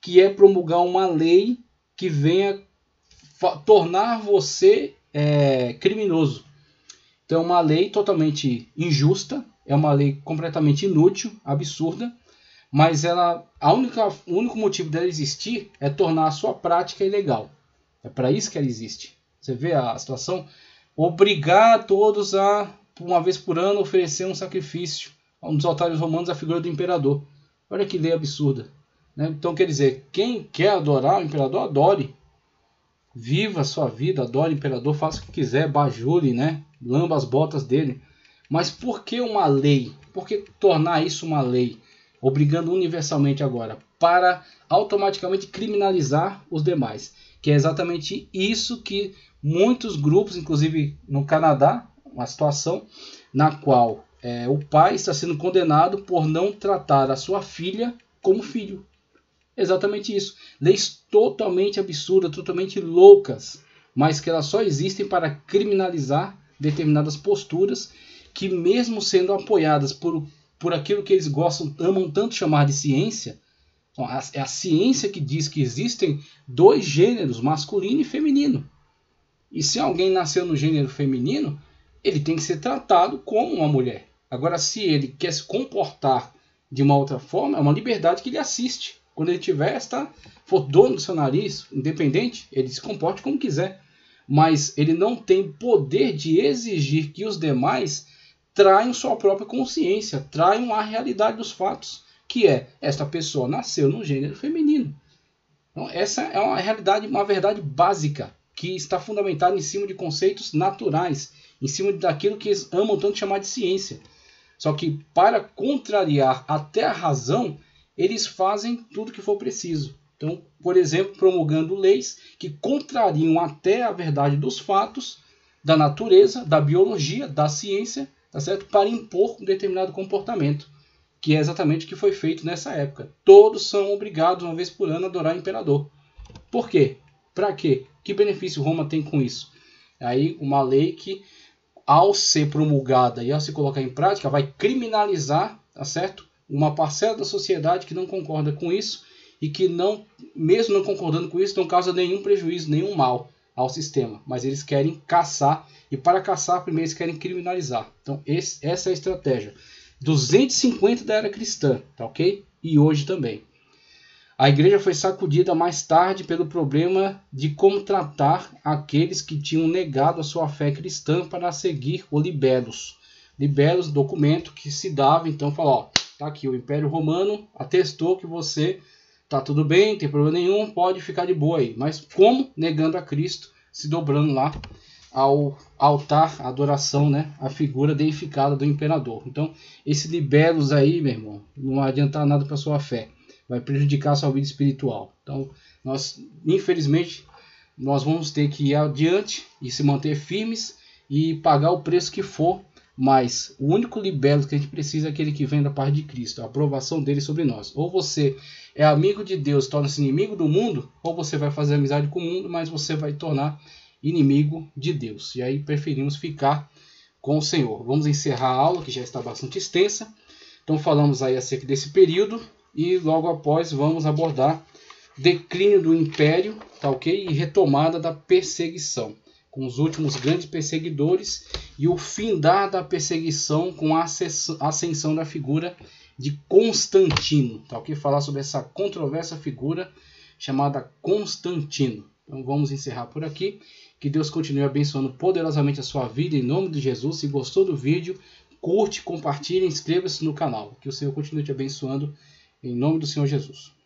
Que é promulgar uma lei que venha tornar você criminoso. Então é uma lei totalmente injusta, é uma lei completamente inútil, absurda, mas o único motivo dela existir é tornar a sua prática ilegal. É para isso que ela existe. Você vê a situação? Obrigar todos a, uma vez por ano, oferecer um sacrifício nos altares romanos à figura do imperador. Olha que lei absurda. Né? Então quer dizer, quem quer adorar o imperador, adore. Viva a sua vida, adore o imperador, faça o que quiser, bajule, né? Lamba as botas dele. Mas por que uma lei? Por que tornar isso uma lei? Obrigando universalmente agora, para automaticamente criminalizar os demais. Que é exatamente isso que muitos grupos, inclusive no Canadá, uma situação na qual o pai está sendo condenado por não tratar a sua filha como filho. Exatamente isso. Leis totalmente absurdas, totalmente loucas, mas que elas só existem para criminalizar determinadas posturas que, mesmo sendo apoiadas por aquilo que eles amam tanto chamar de ciência, é a ciência que diz que existem 2 gêneros, masculino e feminino. E se alguém nasceu no gênero feminino, ele tem que ser tratado como uma mulher. Agora, se ele quer se comportar de uma outra forma, é uma liberdade que lhe assiste. Quando ele for dono do seu nariz, independente, ele se comporte como quiser. Mas ele não tem poder de exigir que os demais traiam sua própria consciência, traiam a realidade dos fatos, que esta pessoa nasceu no gênero feminino. Então, essa é uma realidade, uma verdade básica, que está fundamentada em cima de conceitos naturais, em cima daquilo que eles amam tanto chamar de ciência. Só que, para contrariar até a razão, eles fazem tudo que for preciso. Então, por exemplo, promulgando leis que contrariam até a verdade dos fatos, da natureza, da biologia, da ciência, tá certo? Para impor um determinado comportamento, que é exatamente o que foi feito nessa época. Todos são obrigados, uma vez por ano, a adorar o imperador. Por quê? Para quê? Que benefício Roma tem com isso? Aí uma lei que, ao ser promulgada e ao se colocar em prática, vai criminalizar, tá certo? Uma parcela da sociedade que não concorda com isso e que, não, mesmo não concordando com isso, não causa nenhum prejuízo, nenhum mal ao sistema. Mas eles querem caçar, e para caçar, primeiro eles querem criminalizar. Então essa é a estratégia. 250 da era cristã, tá ok? E hoje também. A igreja foi sacudida mais tarde pelo problema de como tratar aqueles que tinham negado a sua fé cristã para seguir o Libellus. Libellus, documento que se dava, então falou, ó, tá aqui, o Império Romano atestou que você tá tudo bem, não tem problema nenhum, pode ficar de boa aí. Mas como? Negando a Cristo, se dobrando lá ao altar, a adoração, né, a figura deificada do imperador. Então, esse Libellus aí, meu irmão, não vai adiantar nada para sua fé. Vai prejudicar a sua vida espiritual. Então, infelizmente, nós vamos ter que ir adiante e se manter firmes e pagar o preço que for, mas o único libelo que a gente precisa é aquele que vem da parte de Cristo, a aprovação dele sobre nós. Ou você é amigo de Deus, torna-se inimigo do mundo, ou você vai fazer amizade com o mundo, mas você vai tornar inimigo de Deus. E aí preferimos ficar com o Senhor. Vamos encerrar a aula, que já está bastante extensa. Então falamos aí acerca desse período e logo após vamos abordar declínio do império, tá ok? E retomada da perseguição, com os últimos grandes perseguidores e o findar da perseguição com a ascensão da figura de Constantino, tá ok? Falar sobre essa controversa figura chamada Constantino. Então vamos encerrar por aqui. Que Deus continue abençoando poderosamente a sua vida em nome de Jesus. Se gostou do vídeo, curte, compartilhe, inscreva-se no canal. Que o Senhor continue te abençoando em nome do Senhor Jesus.